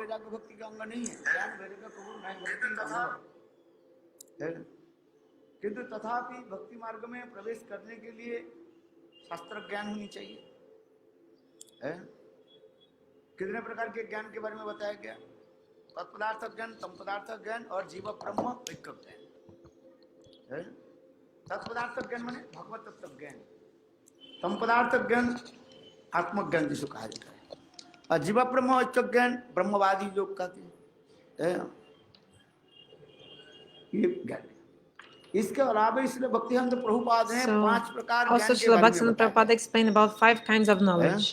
वैराग्य भक्ति का अंग नहीं है। ज्ञान वैराग्य कबूल नहीं, भक्ति का भाव है। किंतु तथापि भक्ति मार्ग में प्रवेश करने के लिए शास्त्र ज्ञान होनी चाहिए है। कितने प्रकार के ज्ञान के बारे में बताया गया? तत्पदार्थ ज्ञान, तम पदार्थ ज्ञान और जीव ब्रह्म ऐक्य ज्ञान है। तत्पदार्थ ज्ञान माने भगवत तत्व ज्ञान, तम पदार्थ ज्ञान आत्मज्ञान जिसको कहा जाता है, और जीव ब्रह्म ऐक्य ज्ञान ब्रह्मवादी लोग कहते हैं। ये ज्ञान इसके अलावा इसलिए भक्तिवेदांत प्रभुपाद ने 5 प्रकार ज्ञान Also के Srila बारे में Bhaktivinoda बताया। Prabhupada explained about 5 kinds of knowledge.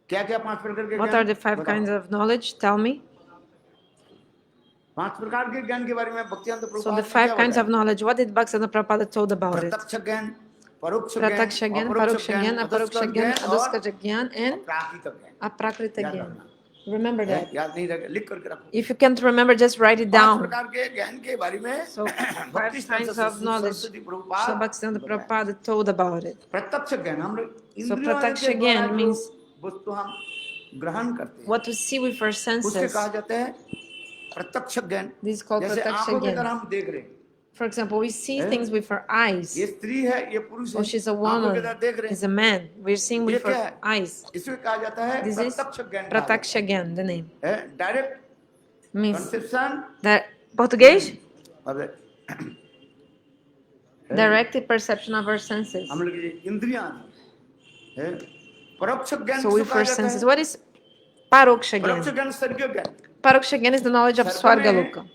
क्या-क्या 5 प्रकार के ज्ञान? What are the 5 kinds of knowledge? Tell me. 5 प्रकार के ज्ञान के बारे में भक्तिवेदांत So प्रभुपाद the ने 5 क्या kinds बताया? of knowledge, what did Bhaktivinoda Prabhupada told about it? प्रत्यक्ष ज्ञान, परोक्ष ज्ञान, Prataksha Gyan, अपरोक्ष Paroksha ज्ञान, Gyan, Aparoksha Gyan, और Aduskaja Gyan, and अप्राकृत ज्ञान। Aprakrita याद Gyan. रखना। Remember that. याद नहीं रहेगा लिख करके रखो। If you can't remember, just write it 5 down. प्रकार के ज्ञान के बारे में So 5 kinds of knowledge Srila Bhaktivinoda Prabhupada told about it. प्रत्यक्ष ज्ञान हम लोग So इंद्रियों Prataksha के द्वारा Gyan जो means वस्तु हम ग्रहण करते हैं what we see with our उसके senses. कहा जाता है प्रत्यक्ष ज्ञान। This is called जैसे Prataksha आंखों के Gyan. द्वारा हम देख रहे हैं, For example, we see things with our eyes. ये स्त्री है, ये पुरुष है, Oh, she's a आंखों के woman, द्वारा देख रहे he's हैं। a man. We're seeing ये with क्या our है? eyes. इसको कहा जाता है This is प्रत्यक्ष ज्ञान। Prataksha Gyan, the name. Direct Means conception that Portuguese? और Direct perception of our senses. हम लोग ये इंद्रियां है। परोक्ष ज्ञान So किसको with कहा our जाता senses. है? What is Paroksha परोक्ष Gyan? ज्ञान सर्ग ज्ञान। Paroksha Gyan is the knowledge of स्वर्ग में Swargaloka.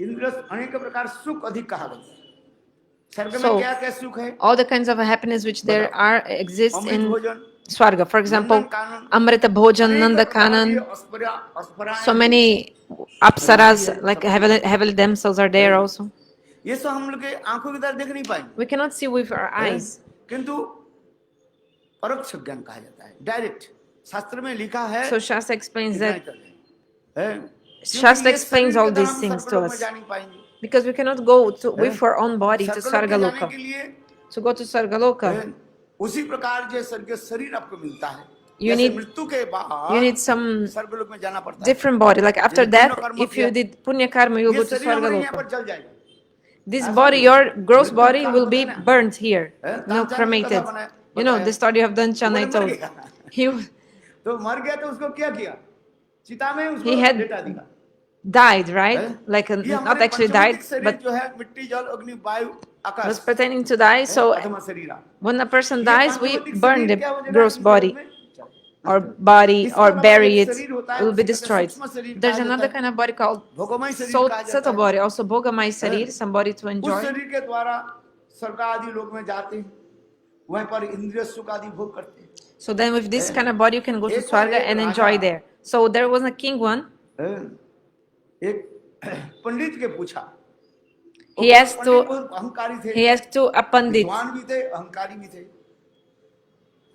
इंद्र अनेक प्रकार सुख अधिक कहा गया है। स्वर्ग में So, क्या क्या सुख है? all the kinds of happiness which there are exist Amrit in भोजन, Swarga. For example, Nandan Kanan, Amrita Bhojan, अनेक Nanda प्रकार की Kanan, अप्सराएं, so many apsaras, like heavenly damsels are there also. ये सब हम लोग के आंखों के द्वारा देख नहीं पाएंगे, We cannot see with our eyes. किंतु परोक्ष ज्ञान कहा जाता है। डायरेक्ट शास्त्र में लिखा है। So Shastra explains that. क्योंकि Shastra ये explains शरीर all के द्वारा these हम things to स्वर्गलोक में us. जा नहीं पाएंगे। Because we cannot go to, with our own body to स्वर्गलोक में जाने Sargaloka. के लिए To go to Sargaloka, उसी प्रकार जो स्वर्गीय शरीर आपको मिलता है, You जैसे need- मृत्यु के you बाद need some स्वर्गलोक में जाना पड़ता है। different body. Like after Punya death, karma if you kiya. did punya karma, you'll ये go to शरीर हमारे यहाँ पर Sargaloka. जल जाएगा। This ऐसा body, नहीं। your gross मृत्यु body काल will होता be है ना। burnt here, तानसेन no की cremated. कथा बनाया- You know बताया। the story of Danchan I वो मर told. गया। He तो मर गया तो उसको क्या किया? चिता में उसको He had लेटा दिया। died, right? हैं? Like ये not हमारे actually died, पंचभौतिक शरीर but जो है मिट्टी, जल, अग्नि, वायु, आकाश, was pretending to die. So अधम शरीर। when a person ये dies, we पंचभौतिक burn शरीर the क्या हो जाएगा? gross इस body जगत में? or body इसके or अलावा bury एक it. शरीर होता है, It will be उसे कहते हैं destroyed. सूक्ष्म शरीर There's कहा जाता another है। kind of body called भोगमय शरीर कहा जाता subtle है। body, also Bhogamai Sarir, somebody to उस enjoy. शरीर के द्वारा स्वर्ग आदि लोक में जाते हैं, वहीं पर इंद्रिय सुख आदि भोग करते हैं। So then with this kind of body, you can go to एक बार Swarga एक and Raja- enjoy there. So there was a king one. एक पंडित के पूछा, He asked पंडित to बहुत अहंकारी थे, he asked to a pandit. विद्वान भी थे, अहंकारी भी थे।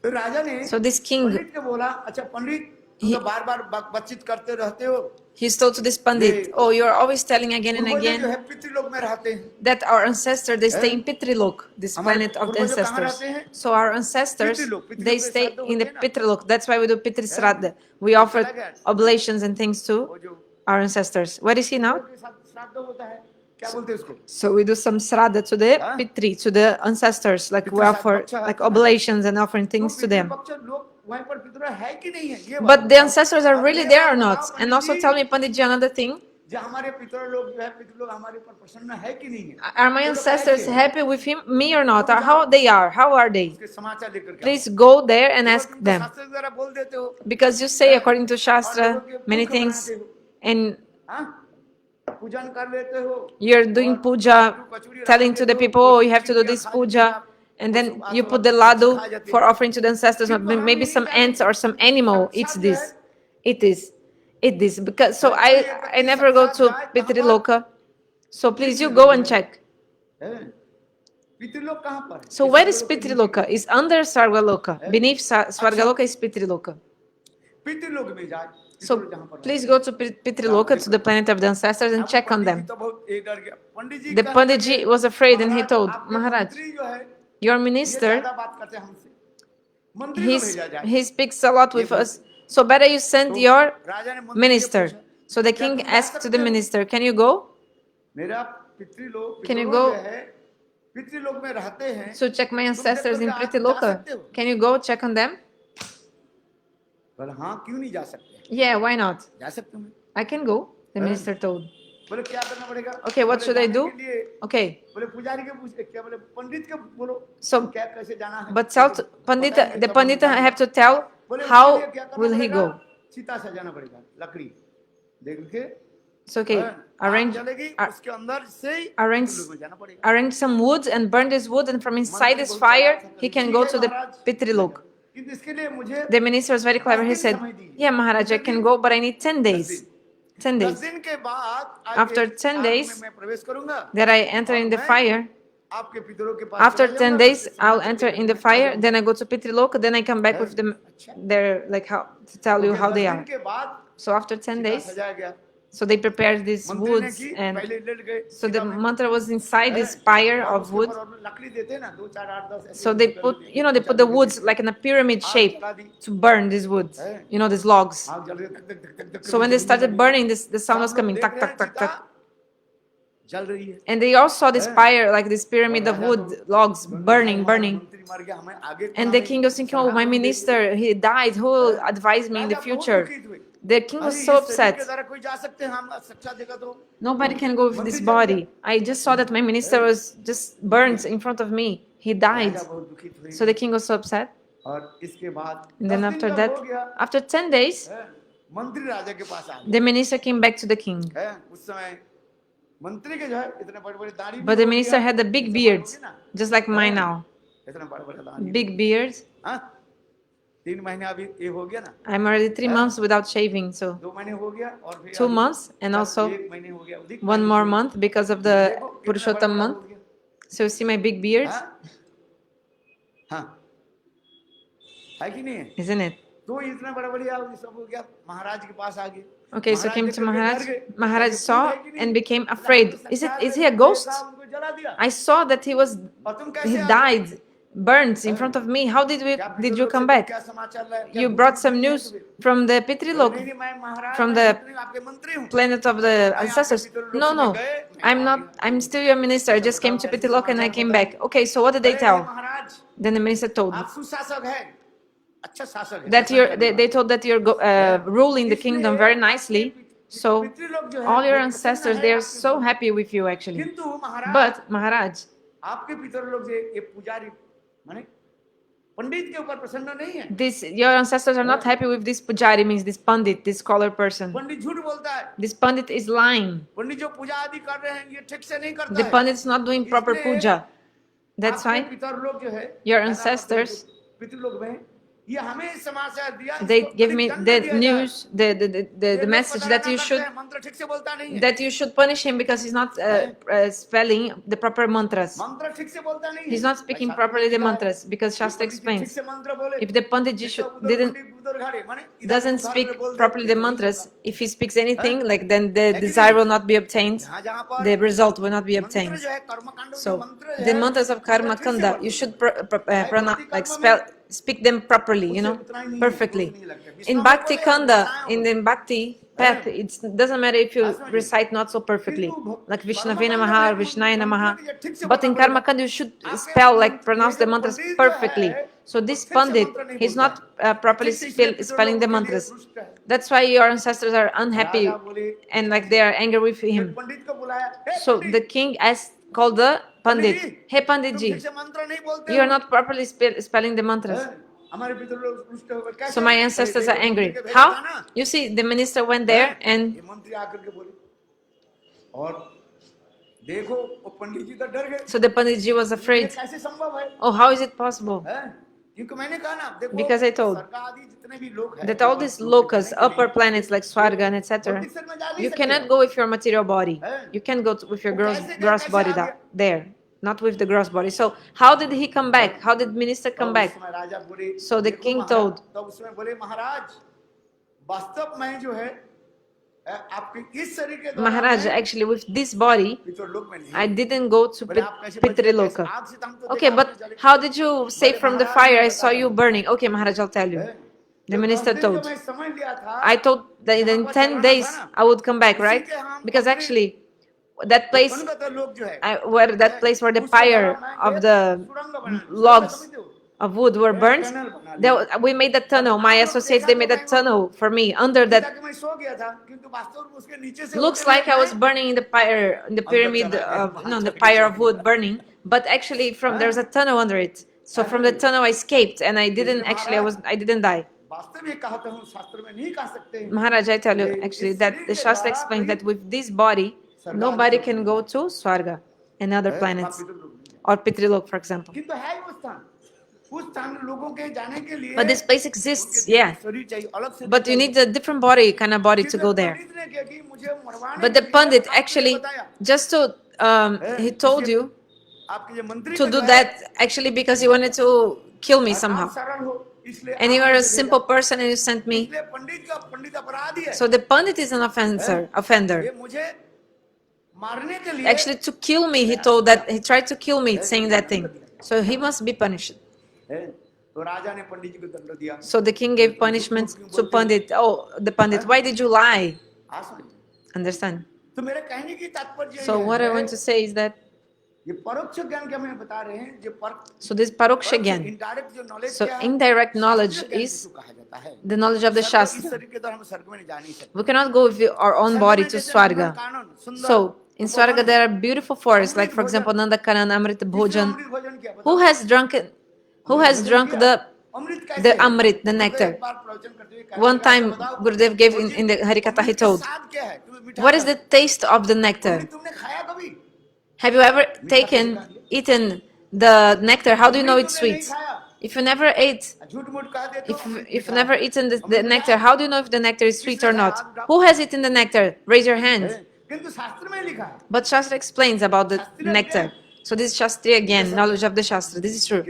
तो राजा ने So this king, पंडित के बोला, अच्छा पंडित तुम तो बार बार बातचीत करते रहते हो, he told to this pandit, "Oh, you're always telling again and पूर्वज जो again है पितृलोक में रहते हैं, that our ancestors they stay in Pitrilok, this हमारे planet of the पूर्वज कहाँ ancestors. रहते हैं? So our ancestors पितृलोक they में stay श्राद्ध in the होते हैं ना। Pitrilok. That's why we do Pitri Sraddha. We offer चला गया। oblations and things to वो जो our ancestors. Where is he now? के साथ श्राद्ध होता है, क्या बोलते हैं उसको? So we do some Sraddha to the Huh? Pitri, to the ancestors, like we Pitri offer Sraddha like होता है। oblations and offering तो things to them. पितृपक्ष लोग वहीं पर पितृ है कि नहीं है, ये बात But the बताओ। ancestors are अब really ये there बात or not? बताओ, And also Pandit tell ji, me, Panditji, another thing. जो हमारे पितृ लोग जो है, पितृ लोग हमारे ऊपर प्रसन्न है कि नहीं है? Are my ये तो ancestors कैसे है? happy with him, me or not? Or how they are? How are they? उसके समाचार लेकर के आओ। Please go there and केवल ask तुम तो them. शास्त्र द्वारा बोल देते हो, Because you say according to और लोगों Shastra के many मूर्ख things बनाते हो, and हाँ? पूजन कर लेते हो, you're doing और puja, लड्डू कचौड़ी telling रख to the देते हो, people, oh, you have to do चिड़िया this खा जाती puja, हैं, and वो then सब you आसपास put the पक्षी laddu खा जाते for हैं। offering to the ancestors. फिर तो हम Maybe नहीं some जानते। ants or some animal eats साक्षात जो this. है, It is. It is. Because so कोई एक I व्यक्ति never go साक्षात to जाए कहाँ पर? Pitriloka. So please you पितृलोक go and में। check. हैं? पितृलोक कहाँ पर है? So ये where is स्वर्गलोक के नीचे। Pitriloka? Is under Sargaloka. Beneath Swargaloka is Pitriloka. पितृलोक में जाए, So पितृलोक जहाँ पर please go to Pitriloka, to the planet of the ancestors, and अब check on Pandit ji them. तो बहुत एक डर गया। पंडित जी The कहने Pandit लगे, ji was afraid and he Maharaj, told, आपके Maharaj, मंत्री जो है, your ये minister, ज्यादा बात करते हैं हमसे, मंत्री को भेजा जाए। he speaks a lot with us. So better you send your राजा ने मंत्री से minister. पूछा, So the क्या king तुम जा asked to the सकते हो? minister, can you go? मेरा पितृलोक Can you पितृलोक go? जो है पितृलोक में रहते हैं, So check my तुम ancestors देख in करके Priti जा Loka. सकते हो? Can you go check on them? बोले हाँ, क्यों नहीं जा सकते? Yeah, why not? जा सकते हो? I can go, the हाँ। minister told. बोले क्या करना पड़ेगा? Okay, what बोले should I जाने do? के लिए Okay, बोले पुजारी के पूछे, क्या बोले पंडित के बोलो So, क्या कैसे जाना है? but tell बोले, Pandit, बताएंगे the कब हम Pandit जाएंगे। have to tell बोले उसके लिए how क्या करना will he पड़ेगा? go. चिता सजाना पड़ेगा, लकड़ी देख के So okay, आग arrange जलेगी, उसके अंदर से ही arrange पितृलोक में जाना पड़ेगा। arrange some wood and burn this wood, and from inside मंत्री this बहुत fire चालाक था, he can ठीक go है to the महाराज, Pitrilok. किंतु इसके लिए मुझे The minister was very clever. He 10 दिन said, समय दीजिए। "Yeah, Maharaj, I can go, but I need 10 10 days. दिन। 10 10 days. दिन के बाद After आगे 10 आग days में मैं प्रवेश करूंगा that I enter और in the मैं fire, आपके पितरों के पास after चला 10 जाऊंगा, days सबसे I'll समाचार enter लेकर in the मैं आ fire, जाऊंगा। then I go to Pitrilok, then I come back with them अच्छा, their like how to tell you क्योंकि how 10 they दिन are." के बाद So after 10 चिता days, सजाया गया। so they prepared these मंत्री ने woods, की, and पहले लेट गए so the चिता में, mantra was inside this हैं? pyre और of उसके wood. ऊपर और लकड़ी देते हैं ना, 2 4 8 10 ऐसे So they कर put, देते हैं, you know, they कुछ put the आदमी woods देते like in a pyramid हैं। आग shape जला दी, to burn these woods, हैं? you know, these logs. आग जल रही है, धक धक धक धक धक So when they जलने started लगी। burning, the sound was सब लोग coming, देख tak, रहे tak, हैं, tak, चिता tak. जल रही है। And they all saw this हैं? pyre, like this और pyramid of राजा wood तो logs बोलता है, burning, हमारा burning. मंत्री मर गया, हमें आगे कौन And the हमें king was thinking, oh, सलाह my कौन देगा? minister, he died. Who will हैं? advise me in the राजा बहुत future? दुखित हुए। The king अरे was ये so शरीर के upset. द्वारा कोई जा सकते हैं, हम शिक्षा देगा तो Nobody can go with मंत्री this जल गया। body. I just saw that my minister was just burnt in front of me. He died. राजा बहुत दुखित हुए। So the king was so upset. और इसके बाद And 10 then दिन after जब that, हो गया, after 10 days, हैं? मंत्री राजा के पास आ गए। the minister came back to the king. हैं? उस समय मंत्री के जो है इतने बड़े-बड़े दाढ़ी भी But the हो minister गया, had the big जैसे beards, हमारे होगी ना, just like mine now. इतने बड़े-बड़े दाढ़ी Big beards. हाँ? 3 महीने अभी ये हो गया ना, I'm already 3 months without shaving, so 2 महीने हो गया और फिर 2 अभी months, and also 1 महीने हो गया, अधिक 1 महीने more से- month because of the देखो कितना Purushottam बड़ा-बड़ा month. हो गया। So you see my big beard, हाँ? हाँ। है कि नहीं है? isn't it? तो इतना बड़ा बढ़िया सब हो गया, महाराज के पास आ गए। Okay, so महाराज came देख to करके Maharaj. डर गए। Maharaj ये saw भूत है कि नहीं? and became बोला, afraid. "हमको Is साक्षात he a देखा, ghost? उनको जला दिया। I saw that he died, burnt in front of me. How did क्या you पितृलोक come से back? क्या समाचार लाए? क्या You भूत brought भूत some नहीं है news तुम्हें? from the बोले, Pitrilok, नहीं, मैं महाराज, from मैं the जितने आपके मंत्री हूँ। planet of the ancestors. No, I'm not. I'm still your minister. I just came to Pitrilok and I came back. Okay, so what did they बोले, tell? "नहीं, महाराज, Then the minister told आप सुशासक है, अच्छा शासक है, that शासन करने they वाला। told that you're ruling the kingdom very nicely. So पितृलोक जो है, all your बहुत प्रसन्न ancestors, है they are आपके so ऊपर। happy with you actually. किंतु महाराज, But Maharaj, आपके पितृलोक से ये पुजारी माने पंडित के ऊपर प्रसन्न नहीं है। your ancestors are not happy with this pujari, means this pandit, this scholar person. पंडित झूठ बोलता है। This pandit is lying. पंडित जो पूजा आदि कर रहे हैं, ये ठीक से नहीं करता The है। pandit is not doing proper इसलिए puja. That's आपके why पितृलोक जो है, your अनाथ ancestors, पितृलोक में ये हमें समाचार दिया, they इसको give me दंड the दिया जाए। news, ये the लोग message पता that लगा you सकते should हैं, मंत्र ठीक से बोलता नहीं है। that you should punish him because he's not spelling the proper mantras. मंत्र ठीक से बोलता नहीं है। He's not speaking भाई, properly the शास्त्र में mantras because लिखा है, Shastra ठीक explains. से मंत्र बोले, If the panditji इसका उधर didn't मुंडी, उधर घाड़े, माने इधर doesn't उधर speak बोल दे, properly the ये नहीं mantras, होगा। if he speaks anything, like then the desire will not be obtained, जहाँ पर the result will not be मंत्र obtained. जो है, कर्मकांड में जो So मंत्र जो the है, mantras of karma ठीक से kanda, बोलो। you should भक्ति spell, कर्म में speak them properly, you know, उससे उतना ही नहीं है, perfectly. वो नहीं लगता। In विष्णु bhakti बोले, kanda, Narayan in the bhakti path, it doesn't matter if you recite not so perfectly, like Vishnave Namaha or Vishnaya Namaha, but in karma kanda you should spell, like pronounce the mantras perfectly. So this pandit, he's not properly spelling the mantras. That's why your ancestors are unhappy and like they are angry with him. पंडित को बुलाया, "हे So Pandit, the king called the pandit, hey तुम panditji, ठीक से मंत्र नहीं बोलते you are हो। not properly spelling the mantras. हैं? हमारे पितृलोक रुष्ट हो गए, कैसे? So my ancestors are देखो, angry. मंत्री के भेजा था How? ना। You see, the minister went there and ये मंत्री आकर के बोले और देखो वो पंडित जी तो डर गए। so the panditji was ये afraid. कैसे संभव है? Oh, how is it possible? हैं? क्योंकि मैंने कहा ना, देखो Because I told स्वर्ग आदि जितने भी लोग हैं, that all these locusts, upper planets like Swarga and etc., you cannot go with your material body. You can go with your gross body there, not with the gross body. So how did he come back? How did minister come तब back? उस समय राजा बोले, So the देखो king महाराज, told, तब उसमें बोले महाराज, वास्तव में जो है आपके इस शरीर के द्वारा Maharaj, मैं actually with this body, पितृलोक में नहीं I didn't go to बोले आप कैसे बच गए? Pitriloka. आग से तो हम तो Okay, देखा but आपने जले। how did you save from the fire? I saw you burning. Okay, Maharaj, I'll tell you. हैं? The जो 10 minister दिन जो told. मैं समझ लिया था, I thought that in 10 days I would come back, right? Because actually, that place, वनगत लोग जो है, where that place where the उसके pyre द्वारा मैं of एक the सुरंग बनाया। सुरंग logs समझते हो? of wood were burnt, tunnel बना लिया। we made that tunnel. My associates, they made a tunnel for me under that. ताकि मैं सो गया था, किंतु वास्तव में उसके नीचे से Looks होते like हुए I was मैं burning in the pyre, in the pyramid चला गया, of, वहां no, the जाके pyre सो of wood गया। burning. But actually, from there's a tunnel under it. So from the tunnel I escaped, and I didn't actually. I didn't die. वास्तव में कहता हूँ, शास्त्र में नहीं कह सकते। Maharaj, I tell you ये actually इस that शरीर the के Shastra द्वारा explains कोई that with this body, nobody can go to Swarga and other planets or Pitrilok, for example. किंतु है वो स्थान, उस स्थान लोगों के जाने के लिए But this place exists, yeah. शरीर चाहिए, अलग से But you need a different body, kind of body to go there. पंडित ने क्या कि मुझे मरवाने But के the लिए Pandit आपको ये actually, बताया। just to, he told you आपके जो मंत्री to का do जो है, that actually because he wanted to kill me आप somehow. सरल हो, इसलिए And you आप are a मुझे simple भेजा। person and you sent me. इसलिए पंडित अपराधी है। So the Pandit is an offender. ये मुझे मारने के लिए Actually, to kill me, he told that, he tried to kill me saying that thing. So he must be punished. तो राजा ने पंडित जी को दंड दिया। So the king gave punishment to Pandit. Oh, the Pandit, why did you lie? Understand? तो मेरे कहने की तात्पर्य So what I want to say is that, ये परोक्ष ज्ञान क्या मैं बता रहे हैं, जो so this Paroksha Gyan. Indirect जो नॉलेज So क्या है, indirect knowledge शास्त्रीय ज्ञान is जिसको कहा जाता है। the knowledge of the इस Shastra. शरीर के द्वारा हम स्वर्ग में नहीं जा नहीं सकते। We cannot go with our own body to Swarga. So in Swarga there are beautiful forests, like for example Nandakanan, Amrita Bhojan. Who has drunk the Amrit, the nectar? One time Gurudev gave in the Harikatha, he told, what is the taste of the nectar? Have you ever eaten the nectar? How do you know it's sweet? If you never ate, if you never eaten the nectar, how do you know if the nectar is sweet or not? Who has eaten the nectar? Raise your hand. But Shastra explains about the nectar. So this is Shastriya again, knowledge of the Shastra. This is true.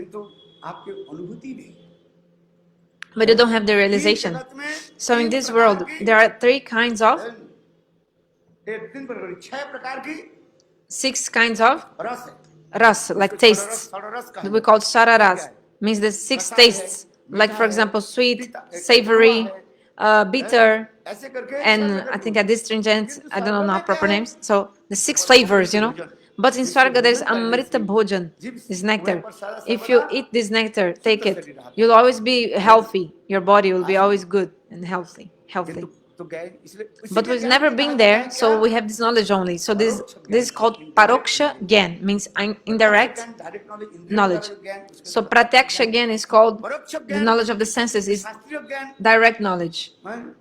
But you don't have the realization. So in this world, there are 3 kinds of, 6 kinds of ras, like tastes. We call Shararas, means the 6 tastes. Like for example, sweet, savory, bitter, and I think astringent, I don't know now proper names. So the 6 flavors, you know. But in Swarga there is Amrita Bhojan, this nectar. If you eat this nectar, take it, you'll always be healthy. Your body will be always good and healthy. But we've never been there, so we have this knowledge only. So this is called Paroksha Gyan, means indirect knowledge. So Pratyaksha Gyan is called the knowledge of the senses, is direct knowledge. But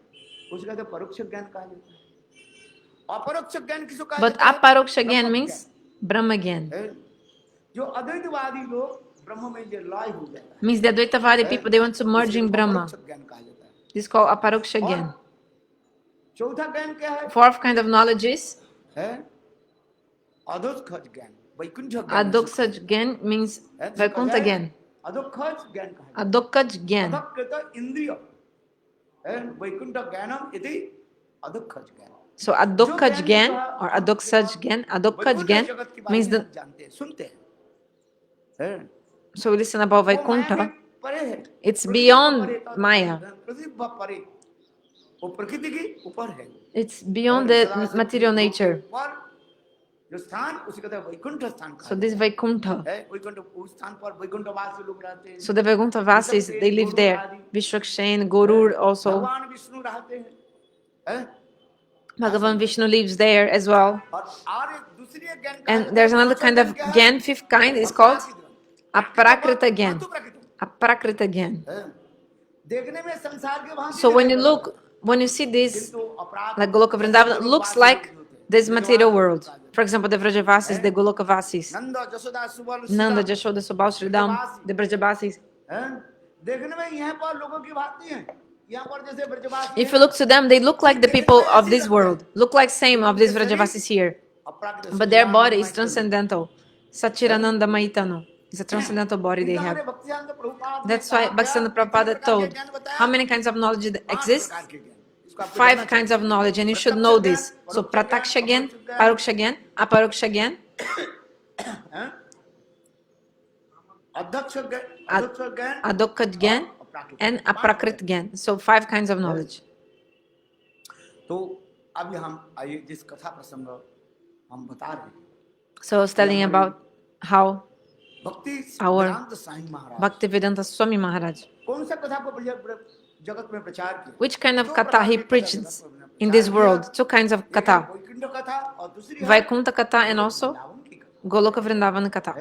Aparoksha Gyan means Brahma Gyan. Means the Advaitavadi people, they want to merge in Brahma. This is called Aparoksha Gyan. 4th kind of knowledge is Adoksaj Gyan, means Vaikuntha Gyan. Adokkaj Gyan. So Adokkaj Gyan or Adoksaj Gyan, Adokkaj Gyan means the. So we listen about Vaikuntha. It's beyond Maya. It's beyond the material nature. So this Vaikuntha. So the Vaikuntha Vasis, they live there. Vishwakshen, Gorur also. Bhagavan Vishnu lives there as well. And there's another kind of Gyan, 5th kind, is called Aprakrita Gyan. Aprakrita Gyan. So when you see this, like Goloka Vrindavan, looks like this material world. For example, the Vrajavasis, the Goloka Vasis. Nanda, Jashoda, Subal, Sridham, the Vrajavasis. If you look to them, they look like the people of this world. Look like same of these Vrajavasis here. But their body is transcendental. Sachirananda Maitano. It's a transcendental body they have. That's why Bhaktivinoda Prabhupada told how many kinds of knowledge exist? 5 kinds of knowledge, and you should know this. So Prataksha Gyan, Paroksha Gyan, Aparoksha Gyan, Adokka Gyan, Prakrit and aprakrit gyan. So 5 kinds of knowledge. तो अभी हम आइए जिस कथा प्रसंग हम बता रहे हैं So I was telling about how भक्ति our Vedanta Sai Maharaj Bhaktivedanta Swami Maharaj, कौन सा कथा को जगत में प्रचार किया which kind of दो katha प्रकार he की कथा preaches जगत में in प्रचार this किया। world. 2 kinds of एक है katha, वैकुंठ कथा और दूसरी है Vaikuntha katha and also Vrindavan की कथा। Goloka Vrindavan katha.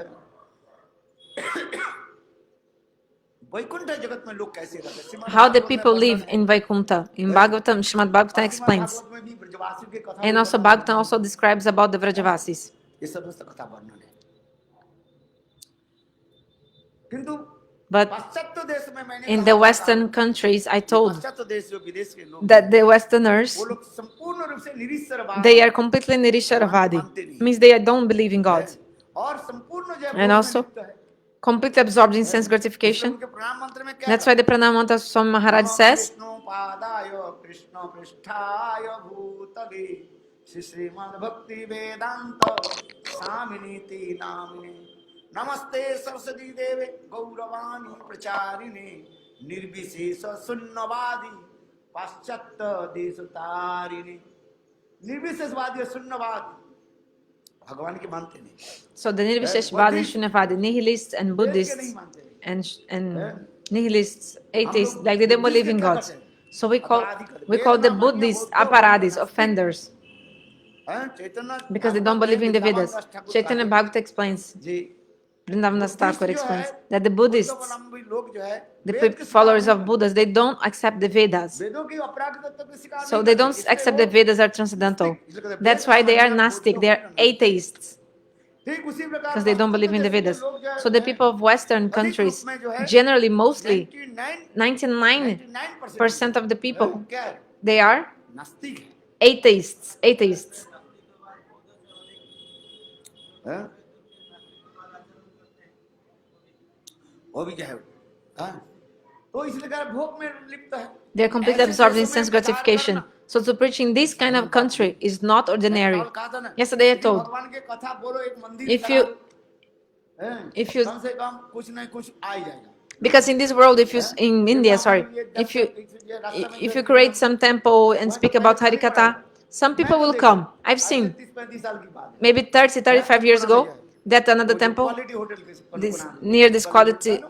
वैकुंठ जगत में लोग कैसे रहते हैं श्रीमद् How the भागवत में people वर्णन live है। in Vaikuntha. In Bhagavatam, Srimad Bhagavatam और श्रीमद् explains. भागवत में भी ब्रजवासियों की कथा And also Bhagavatam also describes about the Vrajavasis. ये सब कथा वर्णन है। किंतु But पाश्चात्य देश में मैंने in कहा the था Western countries, I कि told पाश्चात्य देश जो विदेश के लोग that the Westerners, वो लोग संपूर्ण रूप से निरीश्वरवादी they are completely Nirisharavadi. Means they don't believe in God. और संपूर्ण जो है And भोग में also लिप्त है। completely absorbed in sense gratification. उनके प्रणाम मंत्र में क्या That's है? why the Pranam Mantra Swami Maharaj NaMo says, Vishnu पादाय Krishna पृष्ठाय भूतले श्री श्रीमद् भक्ति वेदांत स्वामिनीति नामिने नमस्ते सरस्वती देवे गौरवाणी प्रचारिणे निर्विशेष शून्यवादी पाश्चात्य देशतारिणे। निर्विशेषवादी शून्यवादी भगवान के मानते नहीं, so the Nirvisheshvadi and Shunyavadi, nihilists and वेद के नहीं Buddhists मानते नहीं। and nihilists, atheists, like they don't believe in God. So we call the Buddhists aparadis, offenders, because they don't believe in the Vedas. Chaitanya Bhagavata explains, ji Vrindavan Das Thakur Buddhist जो है, explains, that the Buddhists, बुद्धावलंबी लोग जो है the वेद के followers सिद्धांत of नहीं Buddhas, they don't accept the Vedas. मानते। वेदों की अपराध तत्व के शिकार So नहीं they करते, don't इसलिए accept वो the Vedas are transcendental. That's why they are Gnostic, they are atheists, ठीक उसी प्रकार because they don't believe in the पाश्चात्य Vedas. देश के लोग जो So the है, people of Western अधिक countries, रूप में जो है, generally, mostly, 99% 99% of the people, क्या है? they are नास्तिक है, atheists. Atheists. हैं? वो भी क्या है? हैं? तो इसलिए क्या है, भोग में लिप्त है। They are completely absorbed in sense gratification. So to preach in this kind of country is not ordinary. मैंने कहा था ना, Yesterday I यदि told, भगवान के कथा बोलो एक मंदिर if चलाओ, you, हैं? if you, कम से कम कुछ नहीं कुछ आ ही जाएगा। because in this world, if you, in India, sorry, if you create some temple and speak about Harikatha, some people will come. I've seen, 30-35 साल की बात है। maybe 30, 35 years ago, that another temple, quality hotel के this, near this quality,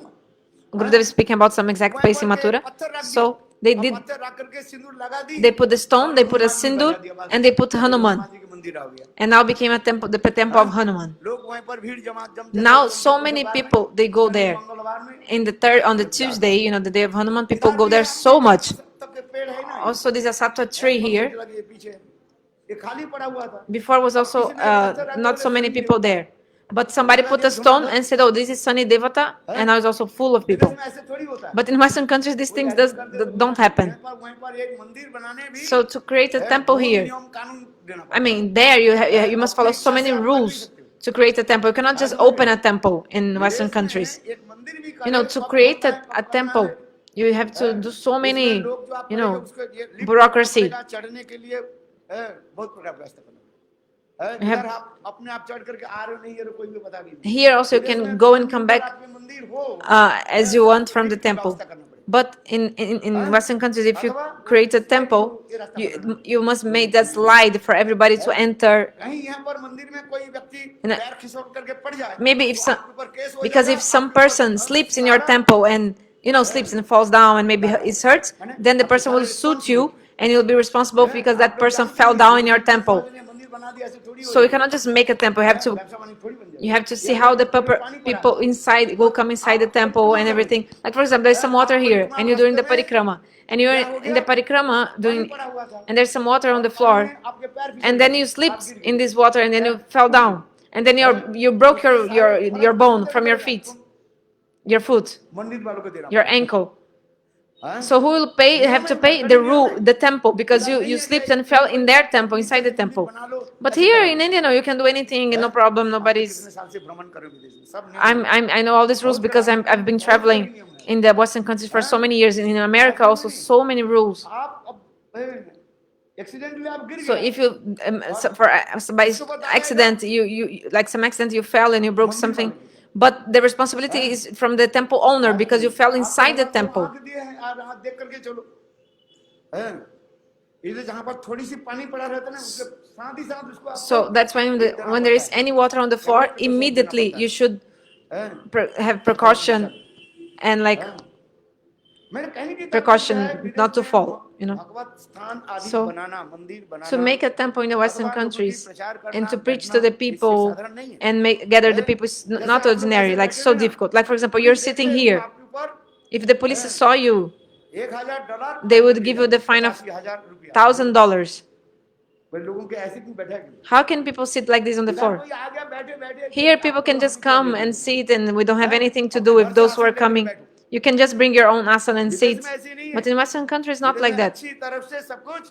Gurudev is speaking about some exact place in Mathura. So they did, पत्थर रख करके सिंदूर लगा दी, they put the stone, they put a sindur, and they put Hanuman. Hanuman ji का मंदिर आ गया। And now became a temple, the temple of Hanuman. लोग वहीं पर भीड़ जम Now so many people, they go there. मंगलवार में In the third, on the Tuesday, you know, the day of Hanuman, people go there so much. तब के पेड़ है ना, Also, there's a sattva tree here. ये पीछे ये खाली पड़ा हुआ था। Before was also not so many people there. But somebody put a stone and said, oh, this is Sunny Devata, and now it's also full of people. इसमें ऐसे थोड़ी होता है। But in Western countries, these things don't happen. वहीं पर एक मंदिर बनाने भी So to create a temple here, नियम कानून देना I mean, there you must follow so many rules to create a temple. You cannot just open a temple in Western countries. एक मंदिर भी You know, to create a temple, you have to do so many, you know, bureaucracy. चढ़ने के लिए बहुत प्रयास करना You have- इधर आप अपने आप चढ़ करके आ रहे हो नहीं ये कोई भी पता भी नहीं। Here also you can go and come back आपके मंदिर हो as you want from the temple. But in Western countries, if you create a temple, you must make that slide for everybody to enter. कहीं यहाँ पर मंदिर में कोई व्यक्ति And, पैर खिसक करके पड़ जाए, Maybe if some, आपके ऊपर केस हो because जाएगा, if some आपके ऊपर person sleeps in your temple and, you know, sleeps and falls down and maybe is hurt, then the person will suit you and you'll be responsible because that person fell down in your temple. मंदिर बना दिया ऐसे थोड़ी हो So you cannot just make a temple. व्यवसाय वाणी थोड़ी बन जाएगी। You have to see how the people inside will come inside the temple and everything. Like for example, there's some water here, and you're doing the parikrama, and you're in the parikrama doing, and there's some water on the floor, आपके पैर and then you slipped in this water, and then you fell down, and then you broke your bone from your feet, your foot, मंदिर वालों को देना your ankle. हाँ? So who will pay? Have to pay the temple because you slipped and fell in their temple, inside the temple. But here in India, no, you can do anything, no problem. Nobody's. कितने साल से भ्रमण कर रहे हो विदेश में, सब नियम I know all these rules because I've been traveling in the Western countries for so many years. In America also so many rules. आप अब एक्सीडेंटली आप गिर So गए, if you by accident you like some accident you fell and you broke something, But the responsibility is from the temple owner because you fell inside the temple. आंख दिए हैं और हाथ देख करके चलो हैं इधर जहां पर थोड़ी सी पानी पड़ा रहता है ना उसके साथ ही साथ उसको So that's why when there is any water on the floor, immediately you should have precaution and like precaution not to fall, you know. So to make a temple in the Western countries and to preach to the people and gather the people is not ordinary, like so difficult. Like for example, you're sitting here. If the police saw you, they would give you the fine of $1,000. How can people sit like this on the floor? Here people can just come and sit and we don't have anything to do with those who are coming. You can just bring your own asana and sit. But in Western countries, not like that.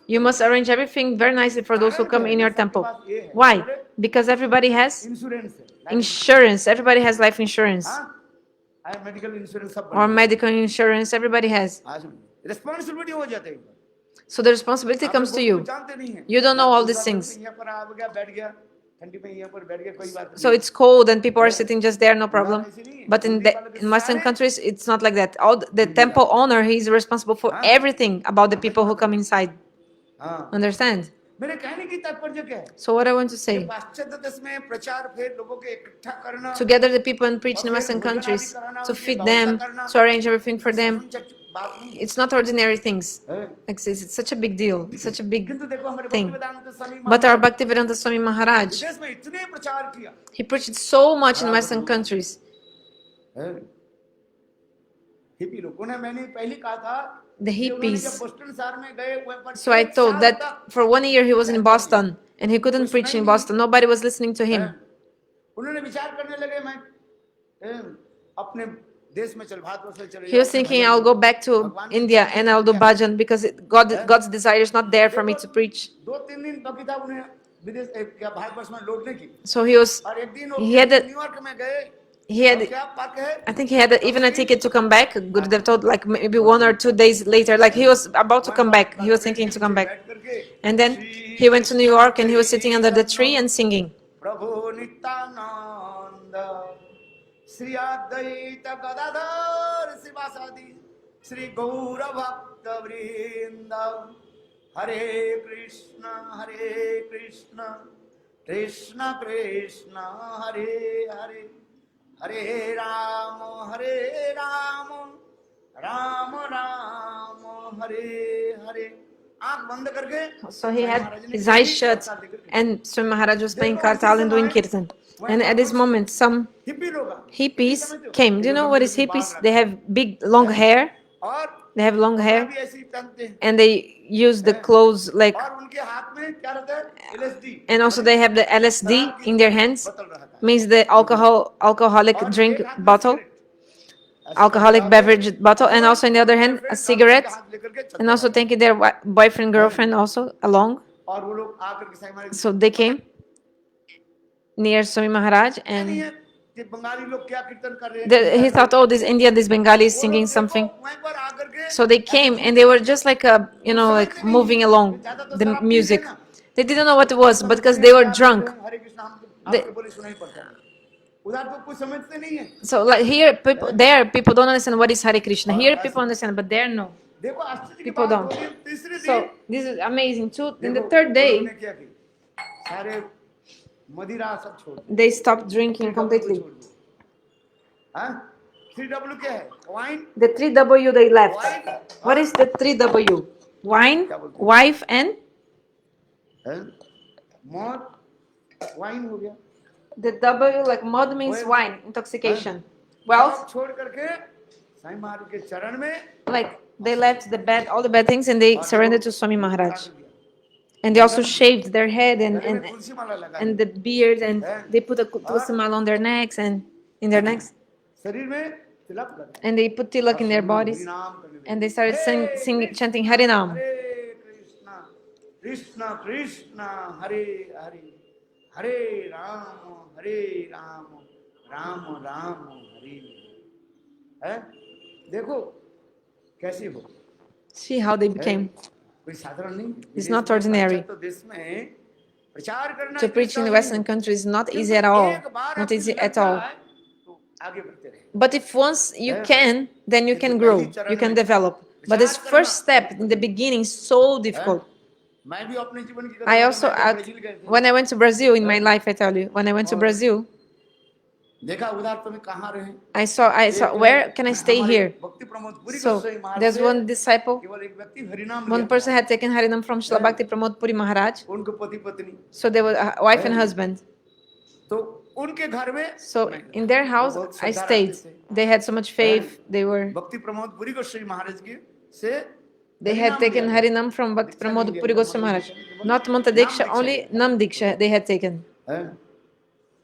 You must arrange everything very nicely for those who come in your temple. Why? Because everybody has insurance. Everybody has life insurance. Or medical insurance. Everybody has. So the responsibility comes to you. You don't know all these things. So it's cold and people are sitting just there, no problem. But in Western countries, it's not like that. The temple owner, he is responsible for everything about the people who come inside. Understand? So what I want to say, to gather the people and preach in Western countries, to feed them, to arrange everything for them, it's not ordinary things. It's such a big deal, it's such a big thing. But our Bhaktivedanta Swami Maharaj, he preached so much in Western countries. The hippies. So I told that for 1 year he was in Boston and he couldn't preach in Boston. Nobody was listening to him. He was thinking, I'll go back to India and I'll do bhajan because God's desire is not there for me to preach. So I think he had even a ticket to come back. Gurudev told like maybe 1 or 2 days later, like he was about to come back. He was thinking to come back. And then he went to New York and he was sitting under the tree and singing. Sri Advaita Gadadhar Sivasadi Sri Gaura Bhakta Vrinda Hare Krishna Krishna Krishna Hare Hare Hare Rama Rama Rama Hare Hare. So he had his eyes shut and Swami Maharaj was playing kartal and doing kirtan. And at this moment, some hippies came. Do you know what is hippies? They have big, long hair. They have long hair. And they use the clothes like... And also they have the LSD in their hands. Means the alcoholic drink bottle. Alcoholic beverage bottle. And also on the other hand, a cigarette. And also taking their boyfriend, girlfriend also along. So they came near Swami Maharaj and he thought, oh, this India, this Bengali is singing something. So they came and they were just like, like moving along the music. They didn't know what it was, but because they were drunk. So like here, people don't understand what is Hare Krishna. Here people understand, but there no. People don't. So this is amazing too. In the third day, they stopped drinking completely. The 3W they left. What is the 3W? Wine, wife, and the W like mod means wine, intoxication. Wealth. Like they left the bad, all the bad things, and they surrendered to Swami Maharaj. And they also shaved their head and the beard, and they put a tulsi mala on their necks and in their necks. And they put tilak in their bodies, and they started chanting Harinam. Krishna Krishna Hare Hare Hare Rama Rama Rama Hare Hare. See how they became. It's not ordinary. To preach in the Western countries is not easy at all. Not easy at all. आगे बढ़ते रहे। But if once you can, then you can grow, you can develop. But this first step in the beginning is so difficult. मैं भी अपने जीवन की I कथा also, बताऊं, मैं ब्राजील गए थे, when I went to Brazil in my life, I tell you, when I went to Brazil, देखा उधर तो मैं कहाँ रहे, I saw, where can I stay हमारे here? भक्ति प्रमोद पुरी So गोस्वामी महाराज there's से one disciple, केवल एक व्यक्ति हरिनाम one लिया person था, had taken Harinam from Srila Bhakti Pramod Puri Maharaj. उनको पति पत्नी, So they were a wife and husband. तो उनके घर में So in their house, I stayed. They had so much faith. भक्ति प्रमोद पुरी गोस्वामी महाराज की से They had taken Harinam from Bhakti Pramod Puri Goswami Maharaj. Not Mantra Diksha, only Nam Diksha they had taken.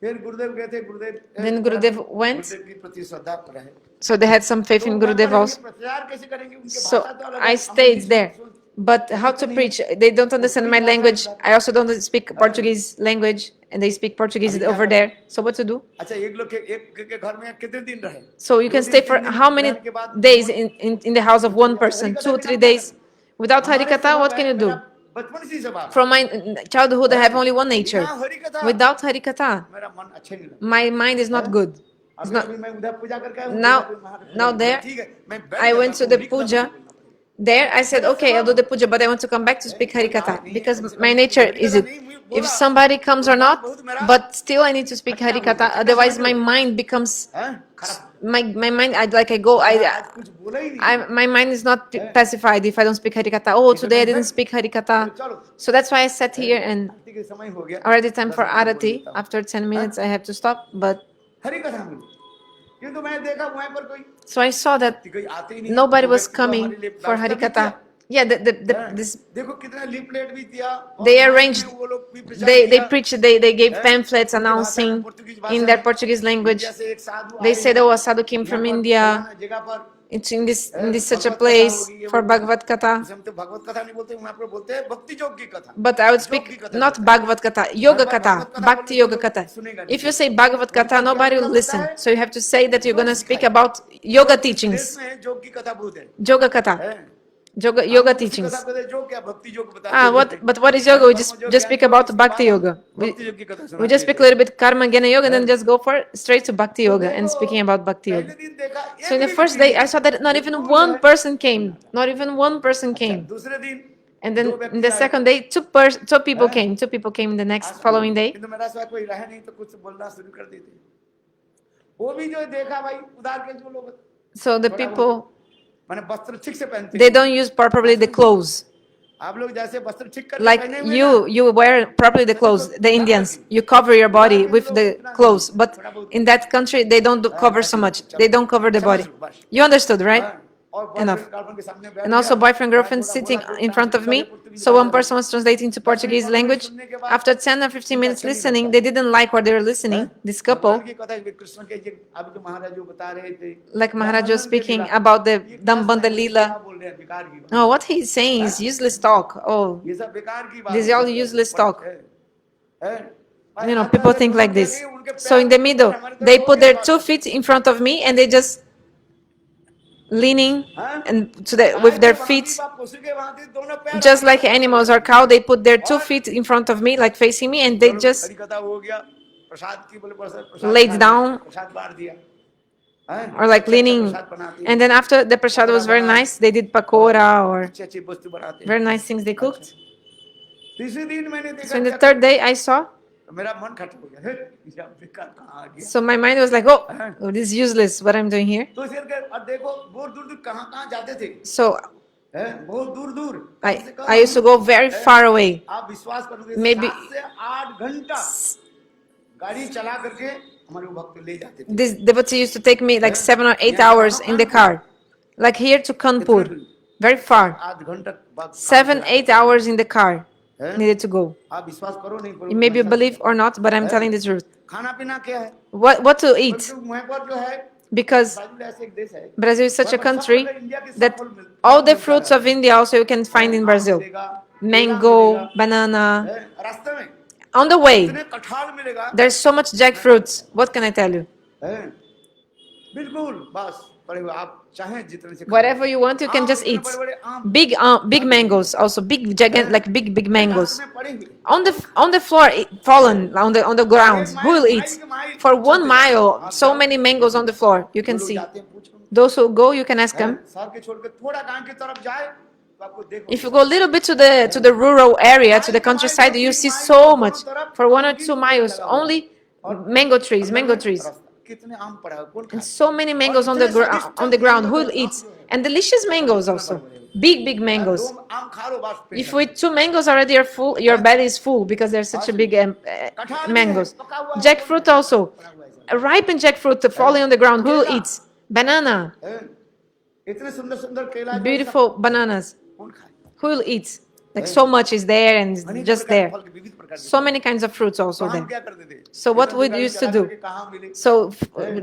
फिर गुरुदेव गए थे, गुरुदेव Then Gurudev went. गुरुदेव की प्रति श्रद्धा रहे, So they had some faith in Gurudev also. प्रचार कैसे करेंगे, उनके So भाषा तो अलग I है, stayed हम there. But how to preach? They don't understand my language. I also don't speak Portuguese language, and they speak Portuguese over there. So what to do? अच्छा एक लोग के घर में कितने दिन रहे, So you can stay for how many days in the house of one person? 2 or 3 days. Without Harikatha, what can you do? बचपन से सब From my childhood, I have only one nature. Without Harikatha, मेरा मन अच्छा नहीं लगता, my mind is not good. It's अभी not. अभी मैं उधर पूजा करके आया हूँ, Now there, ठीक है, मैं बैठ I जाता went to हूँ, the लिखना puja. पड़ता है। There, I said, okay, I'll do the puja, but I want to come back to speak Harikatha because my nature is it. If somebody comes or not, but still I need to speak Harikatha. Otherwise, my mind becomes हैं? खराब, my mind. I go. आज कुछ बोला ही नहीं, My mind is not pacified if I don't speak Harikatha. Oh, today I didn't speak Harikatha. चलो So that's why I sat here and आरती के समय हो गया, already time for 10 मिनट बोल Arati. देता हूँ। After 10 minutes, I have to stop. But हरी कथा मिली, किंतु मैं देखा वहां पर कोई so I saw that कोई आते ही नहीं, nobody वो was व्यक्ति तो हमारे coming लिए for व्यवस्था भी Harikatha. किया। Yeah, this देखो कितना लीफलेट भी दिया, और they माइक में arranged, वो लोग भी प्रचार they किया। preached, they gave हैं? pamphlets उनकी भाषा में, announcing पुर्तगाली in भाषा their में, Portuguese language. इंडिया से एक साधु They आए said, हैं, oh, a sadhu came यहाँ from पर India. फलाना जगह पर, It's in this such a भगवत कथा place होगी, ये for वो Bhagavad Katha. जिसे हम तो भगवत कथा नहीं बोलते, वहाँ पर बोलते हैं भक्ति योग की कथा। But I would speak not Bhagavad Katha, Yoga Katha, Bhakti Yoga Katha. If you say Bhagavad Katha, nobody will listen. So you have to say that you're going to speak about yoga देश teachings, में योग की कथा बोलते हैं, Yoga Katha, हैं? yoga हम उसी teachings. कथा बोलते हैं, योग क्या भक्ति योग बताते हैं। But what is yoga? We just speak about Bhakti Yoga. भक्ति योग की कथा We सुनाते just speak a हैं। little bit Karma Jnana Yoga and then just go for straight to Bhakti Yoga and speaking about Bhakti पहले Yoga. दिन देखा, So in एक the भी first नहीं day, I मिला। saw that not even one person came. Not even one person came. दूसरे दिन And then in the second day, two people came. 2 people came in the next following day. किंतु मेरा सिवा कोई रहे नहीं, तो कुछ बोलना शुरू कर देते। वो भी जो देखा भाई, उधार के जो लोग, So the people, माने वस्त्र ठीक से पहनते they हैं। don't use properly the clothes. आप लोग जैसे वस्त्र ठीक करके Like पहने हुए ना, you wear properly the clothes, the Indians. You cover your body with the clothes. But in that country, they don't cover so much. They don't cover the body. You understood, right? हाँ, और Enough. boyfriend, girlfriend के सामने बैठ And also गया, boyfriend, girlfriend थोड़ा sitting बोला, in front of me. पुर्तगाली So one भाषा person was translating to Portuguese language. After 10 or 15 minutes listening, they didn't like what they were listening. This couple, भगवान की कथा, ये कृष्ण के ये अभी जो महाराज जो बता रहे थे, like Maharaj was रामानंद के speaking लीला, about the ये क्या Dambanda क्या Leela. बोल रहे हैं, बेकार की बात। Oh, what he's saying is useless talk. Oh, ये सब बेकार की बात this is है। all useless talk. हैं? You know, people think like this. So in the middle, they put their 2 feet in front of me and they just leaning and with their feet, just like animals or cow, they put their 2 feet in front of me, like facing me, and they just laid down or like leaning. And then after the prasad was very nice, they did pakora or very nice things they cooked. So in the third day, I saw. So my mind was like, oh, this is useless, what I'm doing here. So I used to go very far away. Maybe this devotee used to take me like 7 or 8 hours in the car. Like here to Kanpur, very far. 7, 8 hours in the car needed to go. Maybe you believe or not, but I'm telling the truth. What to eat? Because Brazil is such a country that all the fruits of India also you can find in Brazil. Mango, banana. On the way, there's so much jackfruits. What can I tell you? पड़े हुए आप चाहें जितने से खाएं। Whatever you want, you can आम just इतने eat. बड़े-बड़े आम Big mangoes, also big giant, like big mangoes में पड़े हुए on the floor, fallen on the ground. Who will eat? Mile के माइल For चलते 1 mile, so many mangoes on the floor. You can लोग see. जाते हैं पूछो Those who go, you can ask them. शहर के छोड़ के थोड़ा गांव की तरफ जाए तो आपको देखो If you go a little bit to the rural area, to the countryside, you see so much. For 1 or 2 miles, only mango trees. कितने आम पड़ा है कौन And खाए so many mangoes on the ground. Who will eat? And delicious mangoes also. Big mangoes. दो आम खा लो बस पेट If you eat 2 mangoes already, you're full. Your belly is full because they're such a big mangoes. Jackfruit also. A ripened jackfruit falling on the ground. Who will eat? Banana. है। इतने सुंदर सुंदर केला जो Beautiful bananas. कौन खाए Who will eat? Like so much is there and अनेक just प्रकार के there. फल के विविध प्रकार के So many kinds of fruits also हम there. क्या करते थे So what इधर we से गाड़ी used to चला do? करके कहाँ मिले So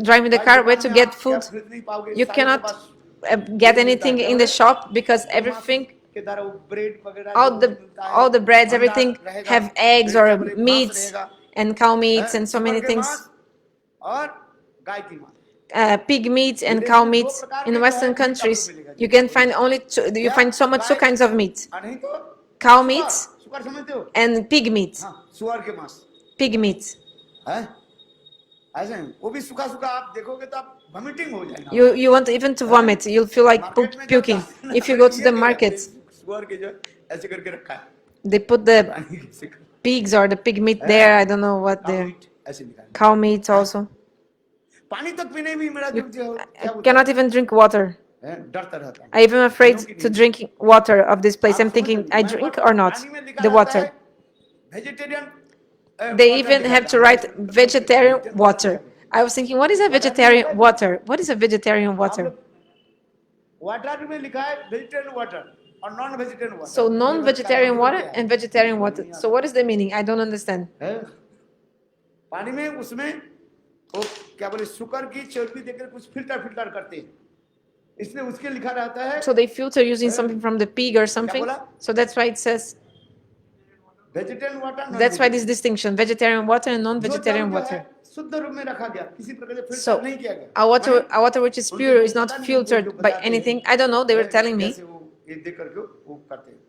driving the car, where to दुकान में get आप food? क्या खरीद नहीं पाओगे, You सारे के cannot pass get anything in the shop because everything, के द्वारा वो ब्रेड वगैरह all जो the मिलता है, all the breads, अंडा everything रहेगा, have eggs ब्रेड or क्या बोले, मांस meats रहेगा, and cow meats हैं, and so सुअर many के things. मांस और गाय की मांस Pig meat and cow meat. In Western countries, you can find only you find so much 2 kinds of meat: नहीं तो cow meat सुअर समझते हो and pig meat. हाँ सुअर के मांस Pig meat. है ऐसे हैं। वो भी सूखा सूखा आप देखोगे तो आप वॉमिटिंग हो जाएगा You want even to vomit. You'll feel like market में जब puking. जाते हैं ना, If you go to ये the नहीं market, रखते, सुअर के जो ऐसे करके रखा है they put the पानी कैसे कर- pigs or the pig meat there. I don't know what cow they're. Meat ऐसे लिखा है Cow meat also. पानी तक पीने भी मेरा You, जो I क्या बोलते cannot even drink water. हैं डरता रहता हूँ I'm even afraid to drink water of this place. I'm thinking, I drink or not the water. Vegetarian They even have to write vegetarian water. I was thinking, what is a vegetarian water? What is a vegetarian water? Water में लिखा है vegetarian water और non vegetarian water So non-vegetarian water and vegetarian water. So what is the meaning? I don't understand. पानी में उसमें वो क्या बोले शुगर की चर्बी देकर कुछ फिल्टर करते हैं इसलिए उसके लिखा रहता है So they filter using something from the pig or something. So that's why it says, vegetarian water that's why this distinction, vegetarian water and non-vegetarian water. शुद्ध रूप में रखा गया किसी प्रकार से So फिल्टर नहीं किया गया our water which is pure is not filtered by anything. I don't know, they were telling me. कैसे वो ये देख करके वो करते हैं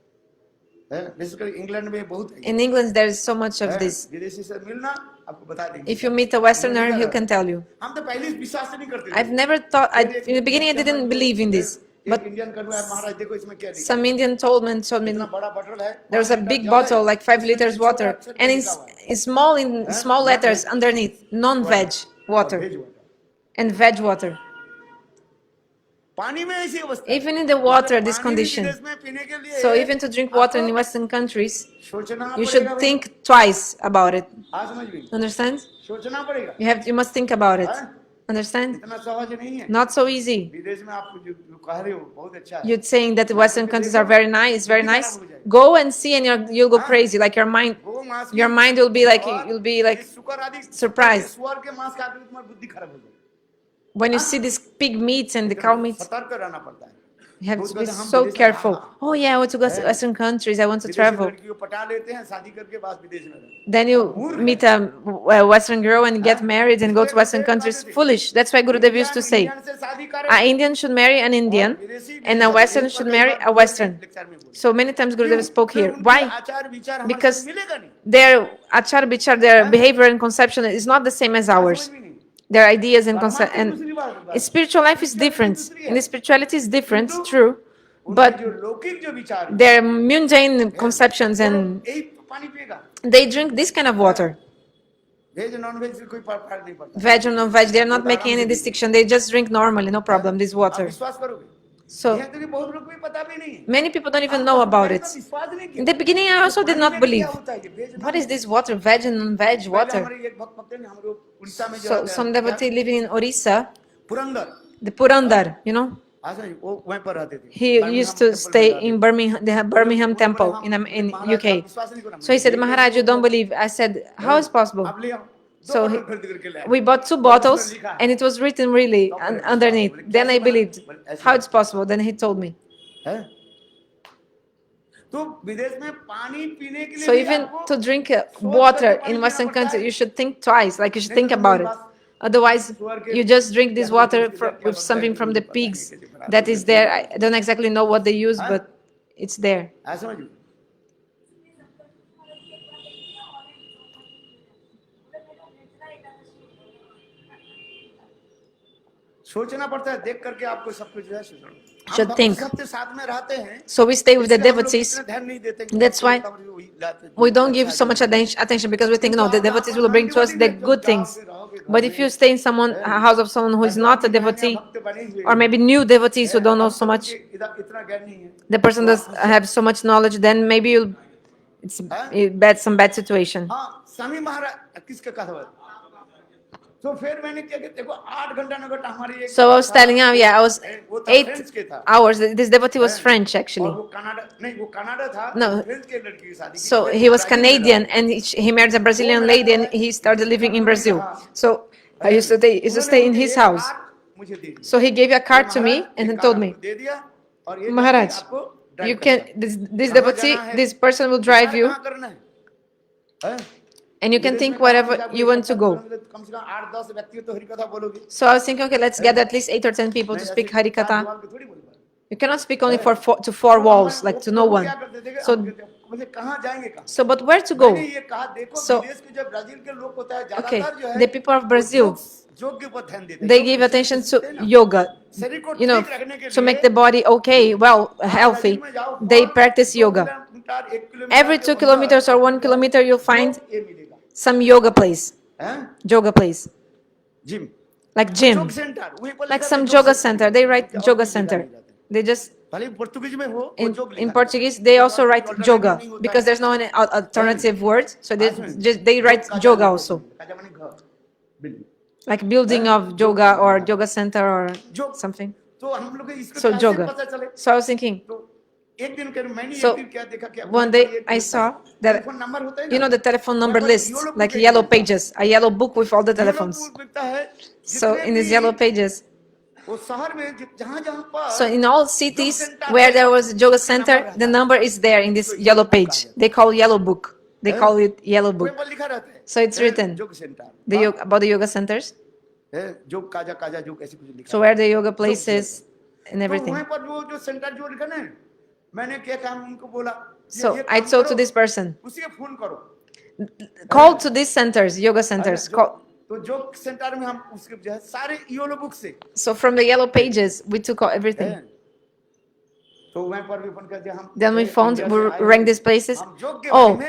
बेसिकली इंग्लैंड में बहुत है In England, there is so much of this. विदेशी से मिलना आपको बता देंगे If you meet a Westerner, he can tell you. हम तो पहले विश्वास नहीं करते थे I've never thought, in the beginning, I didn't believe in this. But Indian कड़वा है महाराज देखो इसमें क्या लिखा some Indian told me, इतना बड़ा बॉटल है there was a big bottle, like 5 liters water, and in small letters underneath, non-veg water and veg water. पानी में ऐसी अवस्था Even in the water, this पानी भी condition. विदेश में पीने के लिए So even to drink water in Western countries, सोचना you पड़ेगा should भाई। think twice about it. हाँ समझ गई Understand? सोचना पड़ेगा You must think about it. Understand? इतना सहज नहीं है Not so easy. विदेश में आप जो कह रहे हो बहुत अच्छा है You're saying that the Western countries are very nice. Go and see, and you'll go crazy. Like your mind will be like शुक्र आदि surprised सुअर के मांस खा के तुम्हारी बुद्धि खराब हो जाए when you see this pig meats and the cow meats. सतर्क रहना पड़ता है You have to be so careful. Oh yeah, I want to go to Western countries. I want to विदेशी travel. लड़की को पटा लेते हैं शादी करके बाद विदेश में रहते Then you meet a Western girl and get married and go to Western countries. Foolish. That's why Gurudev used to say, Indian से शादी करे an Indian should marry an Indian and a Western should marry a Western. So many times Gurudev spoke here. Why? आचार विचार हमारे Because साथ मिलेगा नहीं their achar bichar, their behavior and conception is not the same as ours. Their ideas and concept and spiritual life is different. And the spirituality is different, true. But जो लौकिक जो विचार है, their mundane conceptions and यही पानी पिएगा they drink this kind of water. Veg non veg से कोई फर्क नहीं पड़ता Veg or non-veg, they're not making any distinction. They just drink normally, no problem, this आप water. विश्वास करोगे So यहाँ तो कि बहुत लोग को भी पता भी नहीं है many people don't even know about it. विश्वास नहीं In किया the beginning, I also did not पानी में believe. क्या होता है ये veg What is this water? Veg and non-veg पहले water. हमारे एक भक्त ने हमारे उड़ीसा में जो So रहते हैं, some devotee living in Orissa, Purandar the Purandar, you know, हाँ सर वो वहीं पर रहते थे he used to stay in Birmingham, the Birmingham temple in UK. So he said, Maharaj, you don't believe. I said, how is possible? आप ले आओ So we bought 2 bottles and it was written really underneath. Then I believed. How it's possible? Then he told me. है तो विदेश में पानी पीने के लिए So भी even आपको to drink water in Western countries, you should think twice. Like you should think about it. Otherwise, you just drink this water with something from the pigs that is there. I don't exactly know what they use, but it's there. ऐसा समझ लो। सोचना पड़ता है, देख करके आपको सब कुछ जो है सोचना। हम Should भक्त think. सबके साथ में रहते हैं, So we stay with the इसलिए हम लोग devotees. इतना ध्यान नहीं देते कि That's why we don't give so much attention because we think, no, the devotees will bring to us the good things. But if you stay in a house of someone who is not a devotee, or maybe new devotees who don't know so much, इतना ज्ञान नहीं है, the person does have so much knowledge, then maybe it's some bad situation. हाँ स्वामी महाराज किसका कहा हुआ? तो फिर मैंने क्या किया, देखो 8 घंटा नगट हमारी एक So I was telling him, yeah, I was वो था 8 फ्रेंच के था, hours. This devotee was French और actually. वो कनाडा नहीं, वो कनाडा था, No. फ्रेंच के लड़की की शादी की, So फिर he was ब्राजील में Canadian रहा। and he married a Brazilian lady and he started living in Brazil. So I used to stay in his house. मुझे दे दिया। So he gave a card to me and he told me, दे दिया, और ये Maharaj, आपको you drive can करना this है। devotee, कहाँ जाना है? this person will drive you कहाँ करना है? हैं? and you can विदेश think में कहाँ wherever जाओगे? you want to go. कम से कम 8-10 व्यक्ति तो हरि कथा बोलोगे। So I was thinking, okay, let's gather at least 8 or 10 people to speak Hari Katha. You cannot speak only to four walls, like to no one. So, so but where to go? So, okay, the people of Brazil, they give attention to yoga. You know, to make the body okay, well, healthy, they practice yoga. Every 2 kilometers or 1 kilometer, you'll find some yoga place. Yoga place. Gym. Like gym. Like some yoga center. They write yoga center. They just, in Portuguese, they also write yoga because there's no any alternative word. So they write yoga also. Like building of yoga or yoga center or something. So yoga. So I was thinking, so one day I saw that, you know, the telephone number list, like yellow pages, a yellow book with all the telephones. So in these yellow pages, so in all cities where there was a yoga center, the number is there in this yellow page. They call yellow book. They call it yellow book. So it's written about the yoga centers. So where the yoga places and everything. So I told to this person, call to these centers, yoga centers. So from the yellow pages, we took everything. Then we ranked these places. Oh,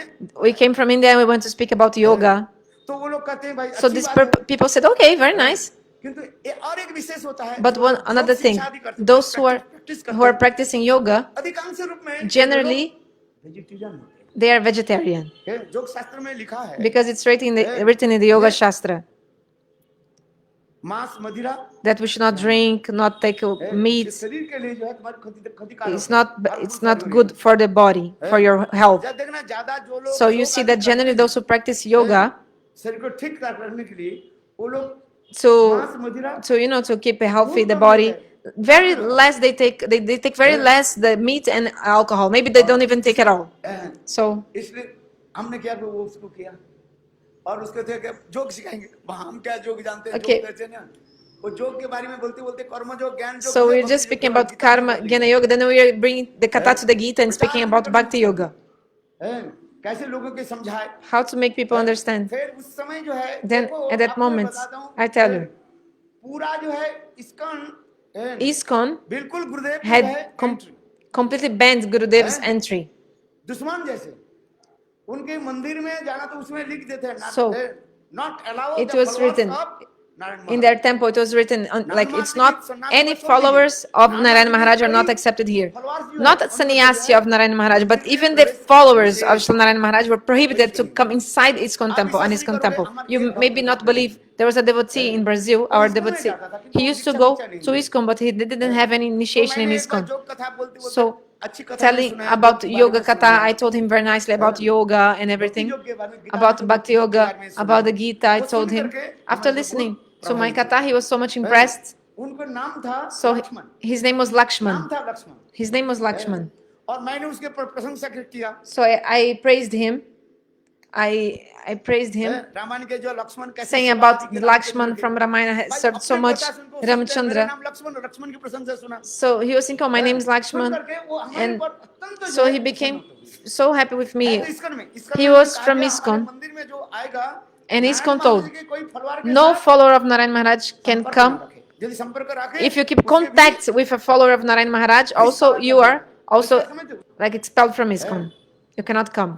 we came from India and we went to speak about yoga. So these people said, okay, very nice. But another thing, those who are practicing yoga, generally, they are vegetarian. Because it's written in the Yoga Shastra that we should not drink, not take meat. It's not good for the body, for your health. So you see that generally those who practice yoga, to keep healthy the body, very less they take very less the meat and alcohol. Maybe they don't even take it all. So okay. So we're just speaking about karma jnana yoga, then we are bringing the katha to the Gita and speaking about bhakti yoga. How to make people understand. Then at that moment, I tell you, ISKCON had completely banned Gurudev's entry. So it was written in their temple, it was written like it's not any followers of Narayana Maharaj are not accepted here. Not sannyasi of Narayana Maharaj, but even the followers of Sri Narayana Maharaj were prohibited to come inside ISKCON temple and ISKCON temple. You maybe not believe, there was a devotee in Brazil, our devotee. He used to go to ISKCON, but he didn't have any initiation in ISKCON. So telling about yoga katha, I told him very nicely about yoga and everything, about bhakti yoga, about the Gita. I told him after listening to my katha, he was so much impressed. So his name was Lakshman. His name was Lakshman. So I praised him. I praised him, Ramayan के जो लक्ष्मण कैसे saying Sita about जी के नाम Lakshman के from Ramayana has भाई served so अपने much प्रकाश उनको सोचते हैं, मेरा Ramchandra. नाम लक्ष्मण, लक्ष्मण की प्रशंसा सुना So he was thinking, oh, my name is soon Lakshman. करके वो हमारे And ऊपर अत्यंत जो so है he प्रसन्न became होते हैं। so happy with है me. तो इस्कन में He उन्होंने was कहा from कि हमारे ISKCON. मंदिर में जो आएगा And Narayan ISKCON Maharaj told, के कोई फलवार के no साथ follower of Narayan Maharaj can संपर्क ना come. रखे, यदि संपर्क रखे If you keep उसे भी contact with a follower of Narayan Maharaj, also निष्कासित you कर are देगा। also इसका समझ दो। like expelled from ISKCON. You cannot come.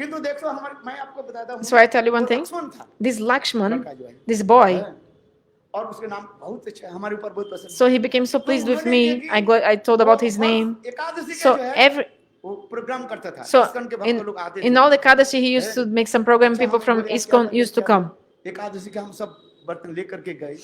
किंतु देखो हमारे मैं आपको बताता हूँ So I tell you one वो thing. लक्ष्मण था This Lakshman, लड़का जो है this boy, है, और उसके नाम बहुत अच्छा है, हमारे ऊपर बहुत पसंद है। so he became so तो pleased with उन्होंने क्या me. कि I told वो about his her name. Ekadashi का So जो है every वो प्रोग्राम करता था, so इस्कॉन के भक्त लोग आते in थे। all the Kadashi he used to make some program. अच्छा People हम from बोले, क्या ISKCON करते used to क्या come. एकादशी का हम सब बर्तन लेकर के गए।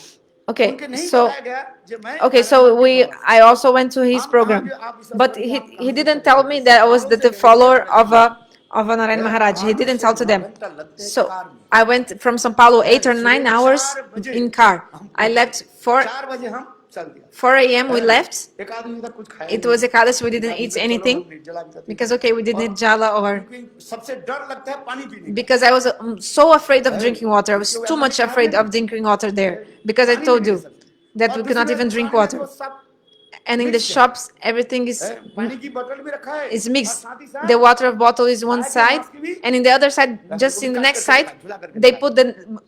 Okay, उनके नहीं so बताया गया जो मैं okay, नारायण so महाराज के फलवार I also went to his हम कहाँ program, जो आप विश्वास but करेंगे, हम he कहाँ से didn't चले tell गए me थे, that I was सालों से the गए थे, follower पढ़ने of a Narayan Maharaj. He 8 didn't से tell to 9 them. घंटा लगते हैं So कार में। I went from Sao Paulo 8 or 9 hours 4 बजे in car. हम I left 4 बजे हम चल दिया। 4 a.m. we left. एकादशी तक कुछ खाया It नहीं। was Ekadashi, we didn't Ekadashi eat पे चलो anything हम निर्जला भी करते because थे। okay, we didn't और eat jala or क्योंकि सबसे डर लगता है पानी पीने का। because I was so afraid of drinking water. I was क्योंकि too हमारे much कार afraid में of drinking water there because I पानी told नहीं ले you सकते। that और we could not दूसरी even बात, drink दुकान में तो water. सब And in the mixed है। shops, everything is पानी की बोतल भी रखा है is और mixed. साथ ही साथ The water bottle is one गाय के side, मांस की भी and in the other side, just in the next side, they put the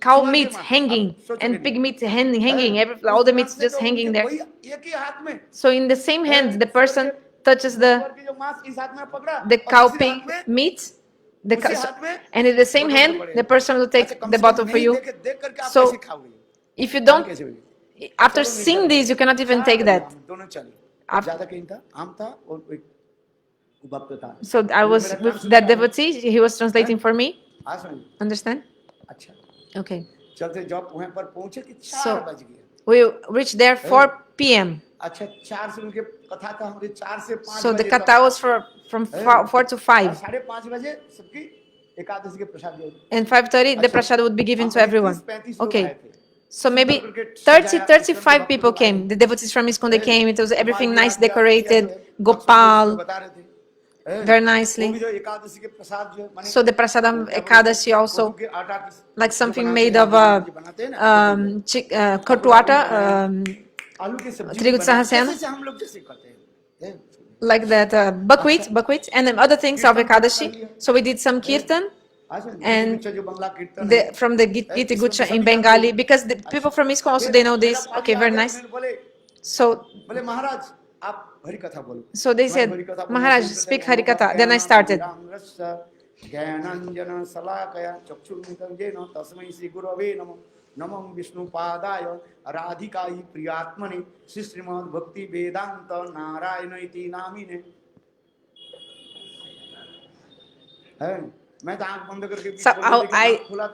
cow सुअर के meat मांस। hanging अब सोचो and कि pig नहीं, meat hanging. हैं? All उस the ध्यान meats से just जो hanging उनके there. वही एक ही हाथ में So in the same hand, the person touches सुअर the की जो मांस इस हाथ में पकड़ा और cow दूसरे pig हाथ में meat, the उसी so- हाथ में and in the same बोतल hand, पकड़े। the person will अच्छा, take कम the से कम bottle for नहीं you. देख करके आप So कैसे खाओगे? if you खाने don't, कैसे होगी? after चलो seeing निर्जला these, you cannot even 4 take बजे that. हम दोनों चले। After- ज्यादा कहीं था, आम था और एक भक्त था। So I was मेरा with ट्रांसलेटर that है। devotee. He was translating for me. हाँ सुनिए। Understand? अच्छा, Okay. चलते जब वहाँ पर पहुंचे कि 4 So बज गए। we reached there 4 p.m. अच्छा 4 से उनके कथा था, हमारे 4 से 5 So the बजे kata was from 4 to 5, 5:30 बजे सबकी एकादशी के प्रसाद दिए। and 5:30 the prasad would be given to everyone. 35 लोग आए Okay. थे। So maybe 35 people came. The devotees from ISKCON, they came. It was everything nice, decorated, Gopal, very nicely. So the prasadam Ekadashi also, like something made of katu atta, Trigutsahasen, like that, buckwheat, and then other things of Ekadashi. So we did some kirtan. And from the Giti Gucha in Bengali, because the people from ISKCON also, they know this. Okay, very nice. So they said, Maharaj, speak Harikatha. Then I started. नमो विष्णु पादाय राधिकाई प्रियात्मने श्री श्रीमद् भक्ति वेदांत नारायण इति नामिने। So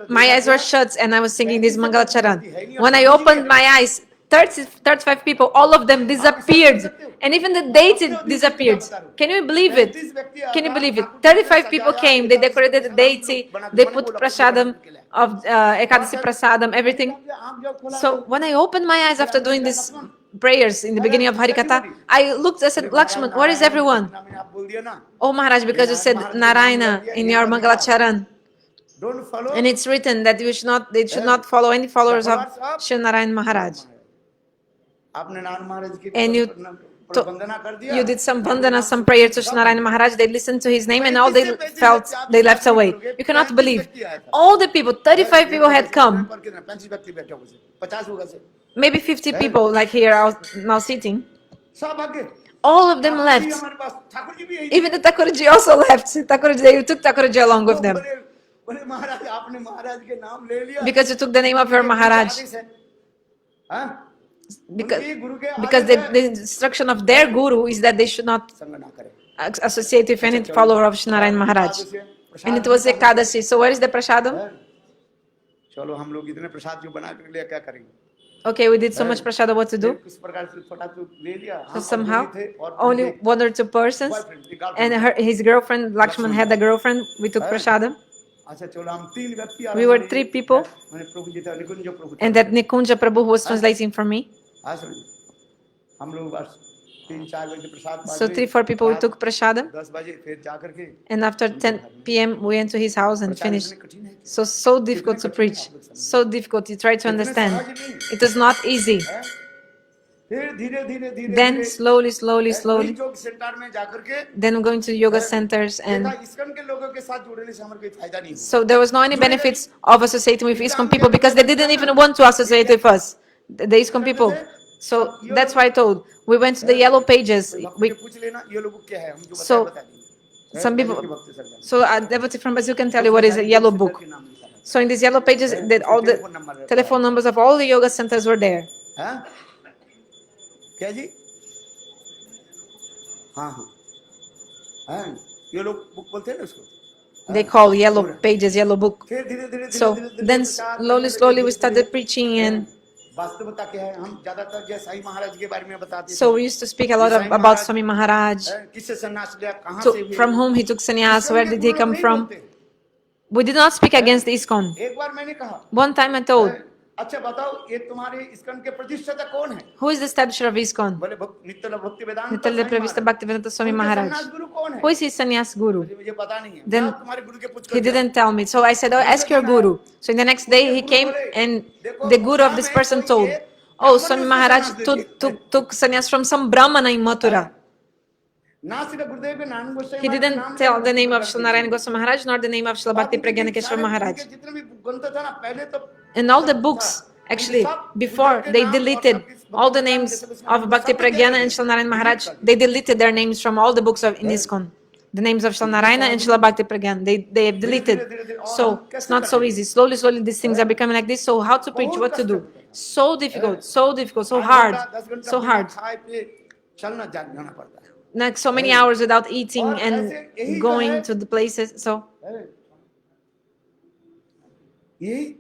my eyes were shut and I was singing this Mangala Charan. When I opened my eyes, 35 people, all of them disappeared. And even the deity disappeared. Can you believe it? Can you believe it? 35 people came, they decorated the deity, they put prasadam of Ekadasi prasadam, everything. So when I opened my eyes after doing these prayers in the beginning of Harikatha, I looked, I said, Lakshman, where is everyone? Oh Maharaj, because you said Narayana in your Mangala Charan. And it's written that they should not follow any followers of Shri Narayan Maharaj. And you did some vandana, some prayer to Shri Narayan Maharaj. They listened to his name and all they felt, they left away. You cannot believe. All the people, 35 people had come. Maybe 50 people like here are now sitting. All of them left. Even the Thakurji also left. Thakurji, they took Thakurji along with them. Because you took the name of your Maharaj. Because the instruction of their guru is that they should not associate with any follower of Shri Narayan Maharaj. And it was Ekadashi. So where is the prasadam? Okay, we did so much prasada, what to do? So somehow, only 1 or 2 persons, and his girlfriend, Lakshman had a girlfriend, we took prasadam. We were 3 people, and that Nikunja Prabhu was translating for me. 3-4 बजे प्रसाद पा So गए, 3-4 people we रात took prashadam, 10 बजे फिर जा करके and after 10 p.m. we went to his house and प्रचार finished. इतने कठिन है, So difficult to preach, so difficult. You try to understand. It is not easy. हैं? फिर धीरे धीरे धीरे Then धीरे slowly, slowly, वही slowly. योग सेंटर में जाकर के Then going to yoga centers, देखा and इस्कॉन के लोगों के साथ जुड़ने से हमारा कोई फायदा नहीं हुआ। so there was no any benefits of associating with ISKCON people because they didn't even want to associate with us, the ISKCON people. So that's why I told. We went to the yellow pages. भक्त से पूछ लेना ये लोग क्या है, हम जो So, बता देंगे। some people, के भक्त सरकार। so a devotee from Brazil can tell you what is a yellow book. So in these yellow pages, that all the telephone numbers of all the yoga centers were there. हाँ? क्या जी? हाँ हाँ हाँ, ये लोग बुक बोलते हैं ना उसको। They call yellow pages, yellow book. फिर धीरे धीरे So then slowly, slowly we started preaching, and वास्तवता क्या है, हम ज्यादातर जय साईं महाराज के बारे में बताते हैं। so we used to speak a lot about Swami Maharaj, किससे संन्यास लिया, कहाँ से हुए, from whom he took sannyas, where did he come from. We did not speak against ISKCON. एक बार मैंने कहा, One time I told, अच्छा बताओ ये तुम्हारे इस्कॉन के प्रतिष्ठाता कौन है? who is the establisher of ISKCON? बोले नित्यानंद भक्ति वेदांत Nityalaya Pravista Bhaktivedanta Swami Maharaj. संन्यास गुरु कौन है? Who is his sannyas guru? मुझे पता नहीं है। Then मैं तुम्हारे गुरु के पूछ he didn't tell me. So I said, oh, ask your guru. So in the next day he came, and the guru of this person told, oh, Swami Maharaj took sannyas from some Brahmana in Mathura. ना सिर्फ गुरुदेव के नाम गोसाई He didn't tell the name of Srila Narayana Goswami Maharaj nor the name of Srila Bhakti Pragyana Keshwar Maharaj. जितने भी ग्रंथ था ना पहले तो And all the books, actually, before they deleted all the names of Bhakti Pragyana and Srila Narayana Maharaj, they deleted their names from all the books of in ISKCON. The names of Srila Narayana and Srila Bhakti Pragyana, they have deleted. So it's not so easy. Slowly, slowly these things are becoming like this. So how to preach, what to do? So difficult, so hard, so hard. खाए पिए चलना जाना पड़ता है। Like so many hours without eating and going to the places. So यही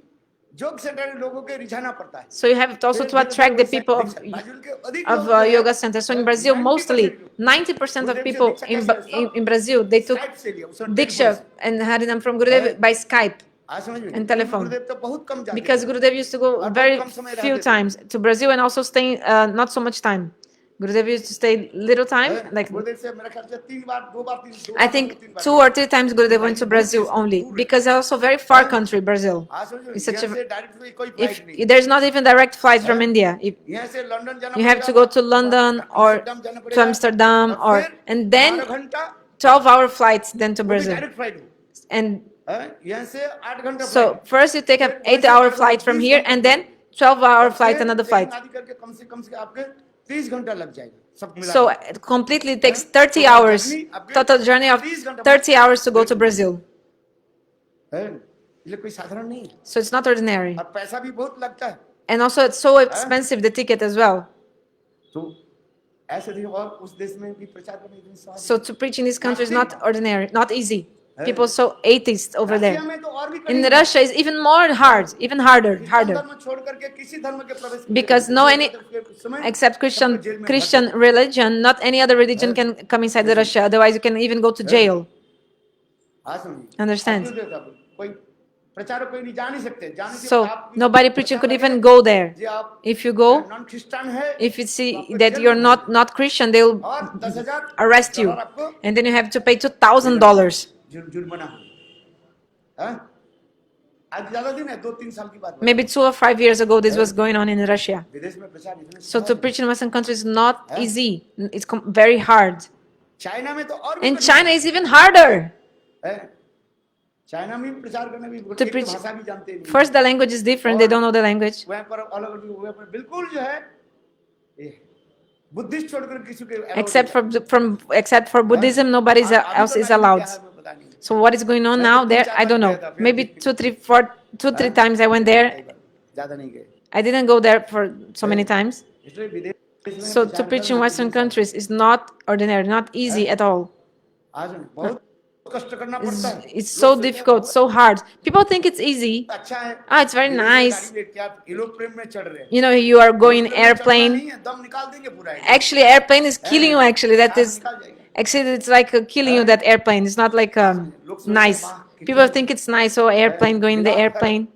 योग centre लोगों के रिझाना पड़ता है। so you have also to attract the people of yoga centers. So in Brazil, mostly 90% of people in Brazil, they took Diksha and Harinam from Gurudev by Skype and telephone. गुरुदेव तो बहुत कम जाते Because Gurudev used to go very few times to Brazil and also staying not so much time. Gurudev used to stay little time, like गुरुदेव से मेरा ख्याल से 3 बार 2 बार I think 2 or 3 times Gurudev went to Brazil only, because it's also very far country, Brazil. It's such a, if there's not even direct flight from India, if यहाँ से London जाना you have to go to London or to Amsterdam, or and then 12-hour flights then to Brazil. And यहाँ से 8 घंटा so first you take an 8-hour flight from here, and then 12-hour flight, another flight. कम से आपके 30 घंटा लग जाएगा सब मिला। So it completely takes 30 hours, total journey of 30 hours to go to Brazil. ये कोई साधारण नहीं है। So it's not ordinary. और पैसा भी बहुत लगता है। And also it's so expensive, the ticket as well. तो ऐसे देखो और उस देश में भी प्रचार करने की सवाल। So to preach in this country is not ordinary, not easy. People are so atheist over there. In Russia is even more hard, even harder. Because no any, except Christian religion, not any other religion can come inside the Russia. Otherwise you can even go to jail. Understand? So nobody preaching could even go there. If you go, if you see that you're not Christian, they'll arrest you, and then you have to pay $2,000. Maybe 2 or 5 years ago this was going on in Russia. So to preach in Western countries is not easy. It's very hard. In China is even harder. To preach, first the language is different, they don't know the language. Except for Buddhism, nobody else is allowed. So what is going on now there? I don't know. Maybe 2-3 times I went there. I didn't go there for so many times. So to preach in Western countries is not ordinary, not easy at all. It's so difficult, so hard. People think it's easy. Ah, it's very nice. You know, you are going airplane. Actually, airplane is killing you. Actually, it's like killing you. That airplane. It's not like nice. People think it's nice. Oh, airplane, going the airplane.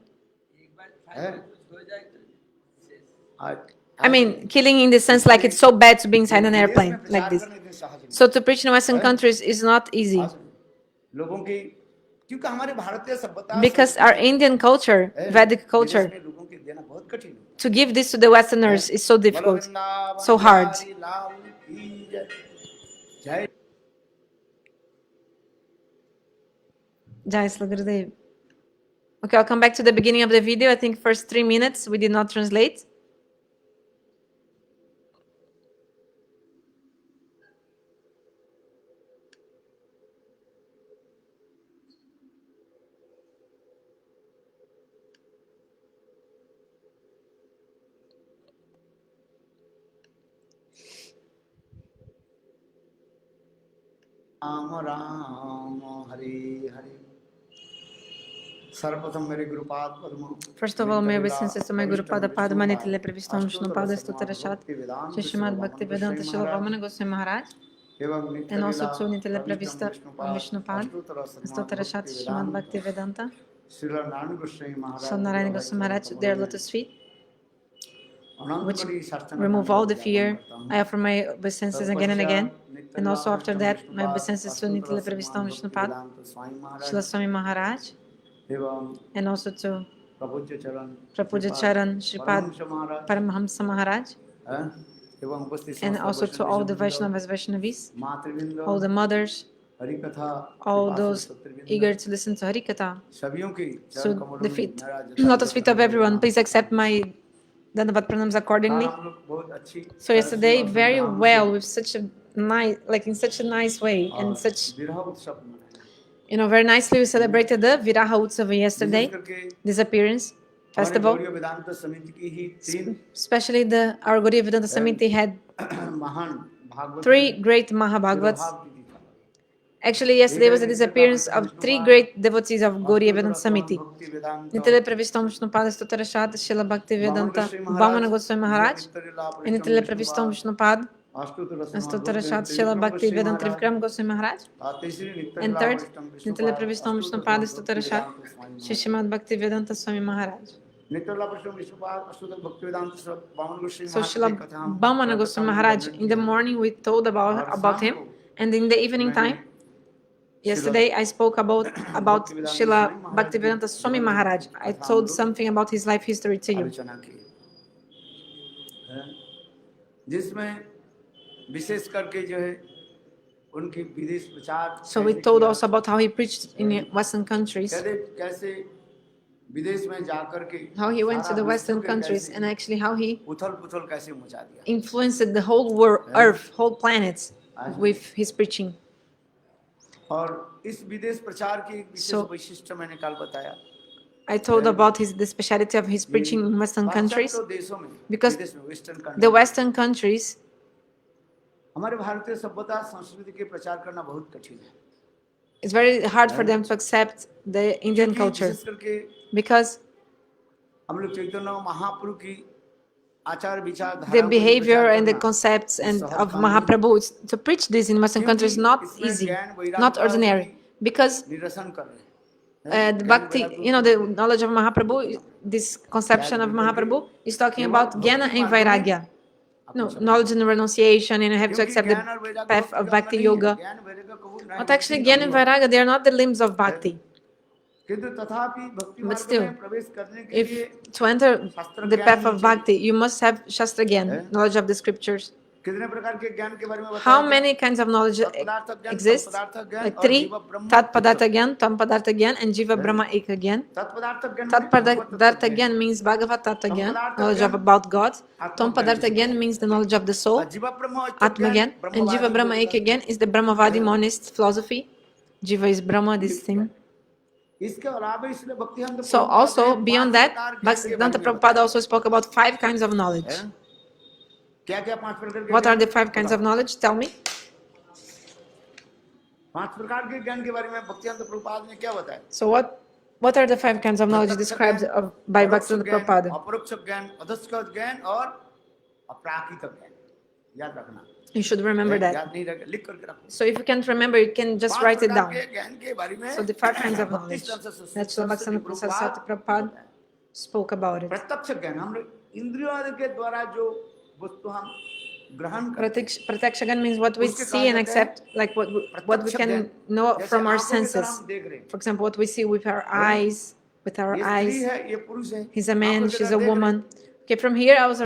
I mean, killing in the sense like it's so bad to be inside an airplane like this. So to preach in Western countries is not easy लोगों की क्योंकि हमारे भारतीय सभ्यता because our Indian culture, Vedic culture, में लोगों के देना बहुत कठिन है to give this to the Westerners is so difficult, so hard. जय Jai Sri Gurudev. Okay, I'll come back to the beginning of the video. I think first 3 minutes we did not translate. Ram Ram Hare Hare सर्वप्रथम मेरे गुरुपाद पद्म First of all, may obeisances to my Guru Pada Padma Nitile Previstam Vishnu Pada Stuttara Shat Shishimad Bhakti Vedanta Shila Vamana Goswami Maharaj and also to Nitile Prevista Vishnu Pad Stuttara Shat Shishimad Bhakti Vedanta Srila Narayan Goswami Maharaj So Narayana Goswami Maharaj, their lotus feet, which which remove all the fear. I offer my obeisances again and again. And also after that, my obeisances to Nitile Previstam Vishnu Pad Shila Swami Maharaj and also to Prapuja Charan Shripad Paramahamsa Maharaj and also to all the Vaishnavas, Vaishnavis, all the mothers, all those eager to listen to Harikatha. So the feet, lotus feet of everyone, please accept my Dandavat pranams accordingly. So yesterday, very well, with such a nice, like in such a nice way, and such, very nicely we celebrated the Viraha Utsava yesterday, this appearance festival. Especially our Gaudiya Vedanta Samiti had 3 great Mahabhagavats. Actually, yesterday was the disappearance of 3 great devotees of Gaudiya Vedanta Samiti. Nitile Pravistam Vishnu Pada Stuttara Shat Srila Bhakti Vedanta Vamana Goswami Maharaj and Nitile Pravistam Vishnu Pada Stuttara Shat Srila Bhakti Vedanta Trivikram Goswami Maharaj. And third, Nitile Pravistam Vishnu Pada Stuttara Shat Shishimad Bhakti Vedanta Swami Maharaj. So Srila Vamana Goswami Maharaj, in the morning we told about him, and in the evening time, yesterday I spoke about Srila Bhaktivedanta Swami Maharaj. I told something about his life history to you. So we told also about how he preached in Western countries, how he went to the Western countries, and actually how he influenced the whole world, earth, whole planets with his preaching. So I told about the speciality of his preaching in Western countries, because the Western countries, it's very hard for them to accept the Indian culture, because the behavior and the concepts and of Mahaprabhu, to preach this in Western countries is not easy, not ordinary, because the bhakti, the knowledge of Mahaprabhu, this conception of Mahaprabhu is talking about Jnana and Vairagya. No, knowledge and renunciation, and you have to accept the path of Bhakti Yoga. But actually, Jnana and Vairagya, they are not the limbs of Bhakti. But still, if to enter the path of Bhakti, you must have Shastra Gyan, knowledge of the scriptures. How many kinds of knowledge exist? Like 3: Tat Padartha Gyan, Tam Padartha Gyan, and Jiva Brahma Eka Gyan. Tat Padartha Gyan means Bhagavat Tattva Gyan, knowledge about God. Tam Padartha Gyan means the knowledge of the soul, Atma Gyan. And Jiva Brahma Eka Gyan is the Brahmavadi monist philosophy. Jiva is Brahma, this thing. So also, beyond that, Bhaktivedanta Prabhupada also spoke about 5 kinds of knowledge. What are the 5 kinds of knowledge? Tell me. So what are the 5 kinds of knowledge described by Bhaktivedanta Prabhupada? You should remember that. So if you can't remember, you can just write it down. So the 5 kinds of knowledge. That's what Bhaktivedanta Prabhupada spoke about it. इंद्रियों के द्वारा जो वस्तु हम ग्रहण करते हैं, Pratyaksha Gyan means what we उसके see and कहा जाता है accept, like what we प्रत्यक्ष can ज्ञान। know जैसे from our आंखों की तरह senses. हम देख रहे हैं, For example, what we see with our है ना? eyes, with our ये स्त्री eyes. है, ये पुरुष है, He's a आंखों man, की she's तरह a देख रहे हैं। woman. Okay, from here I was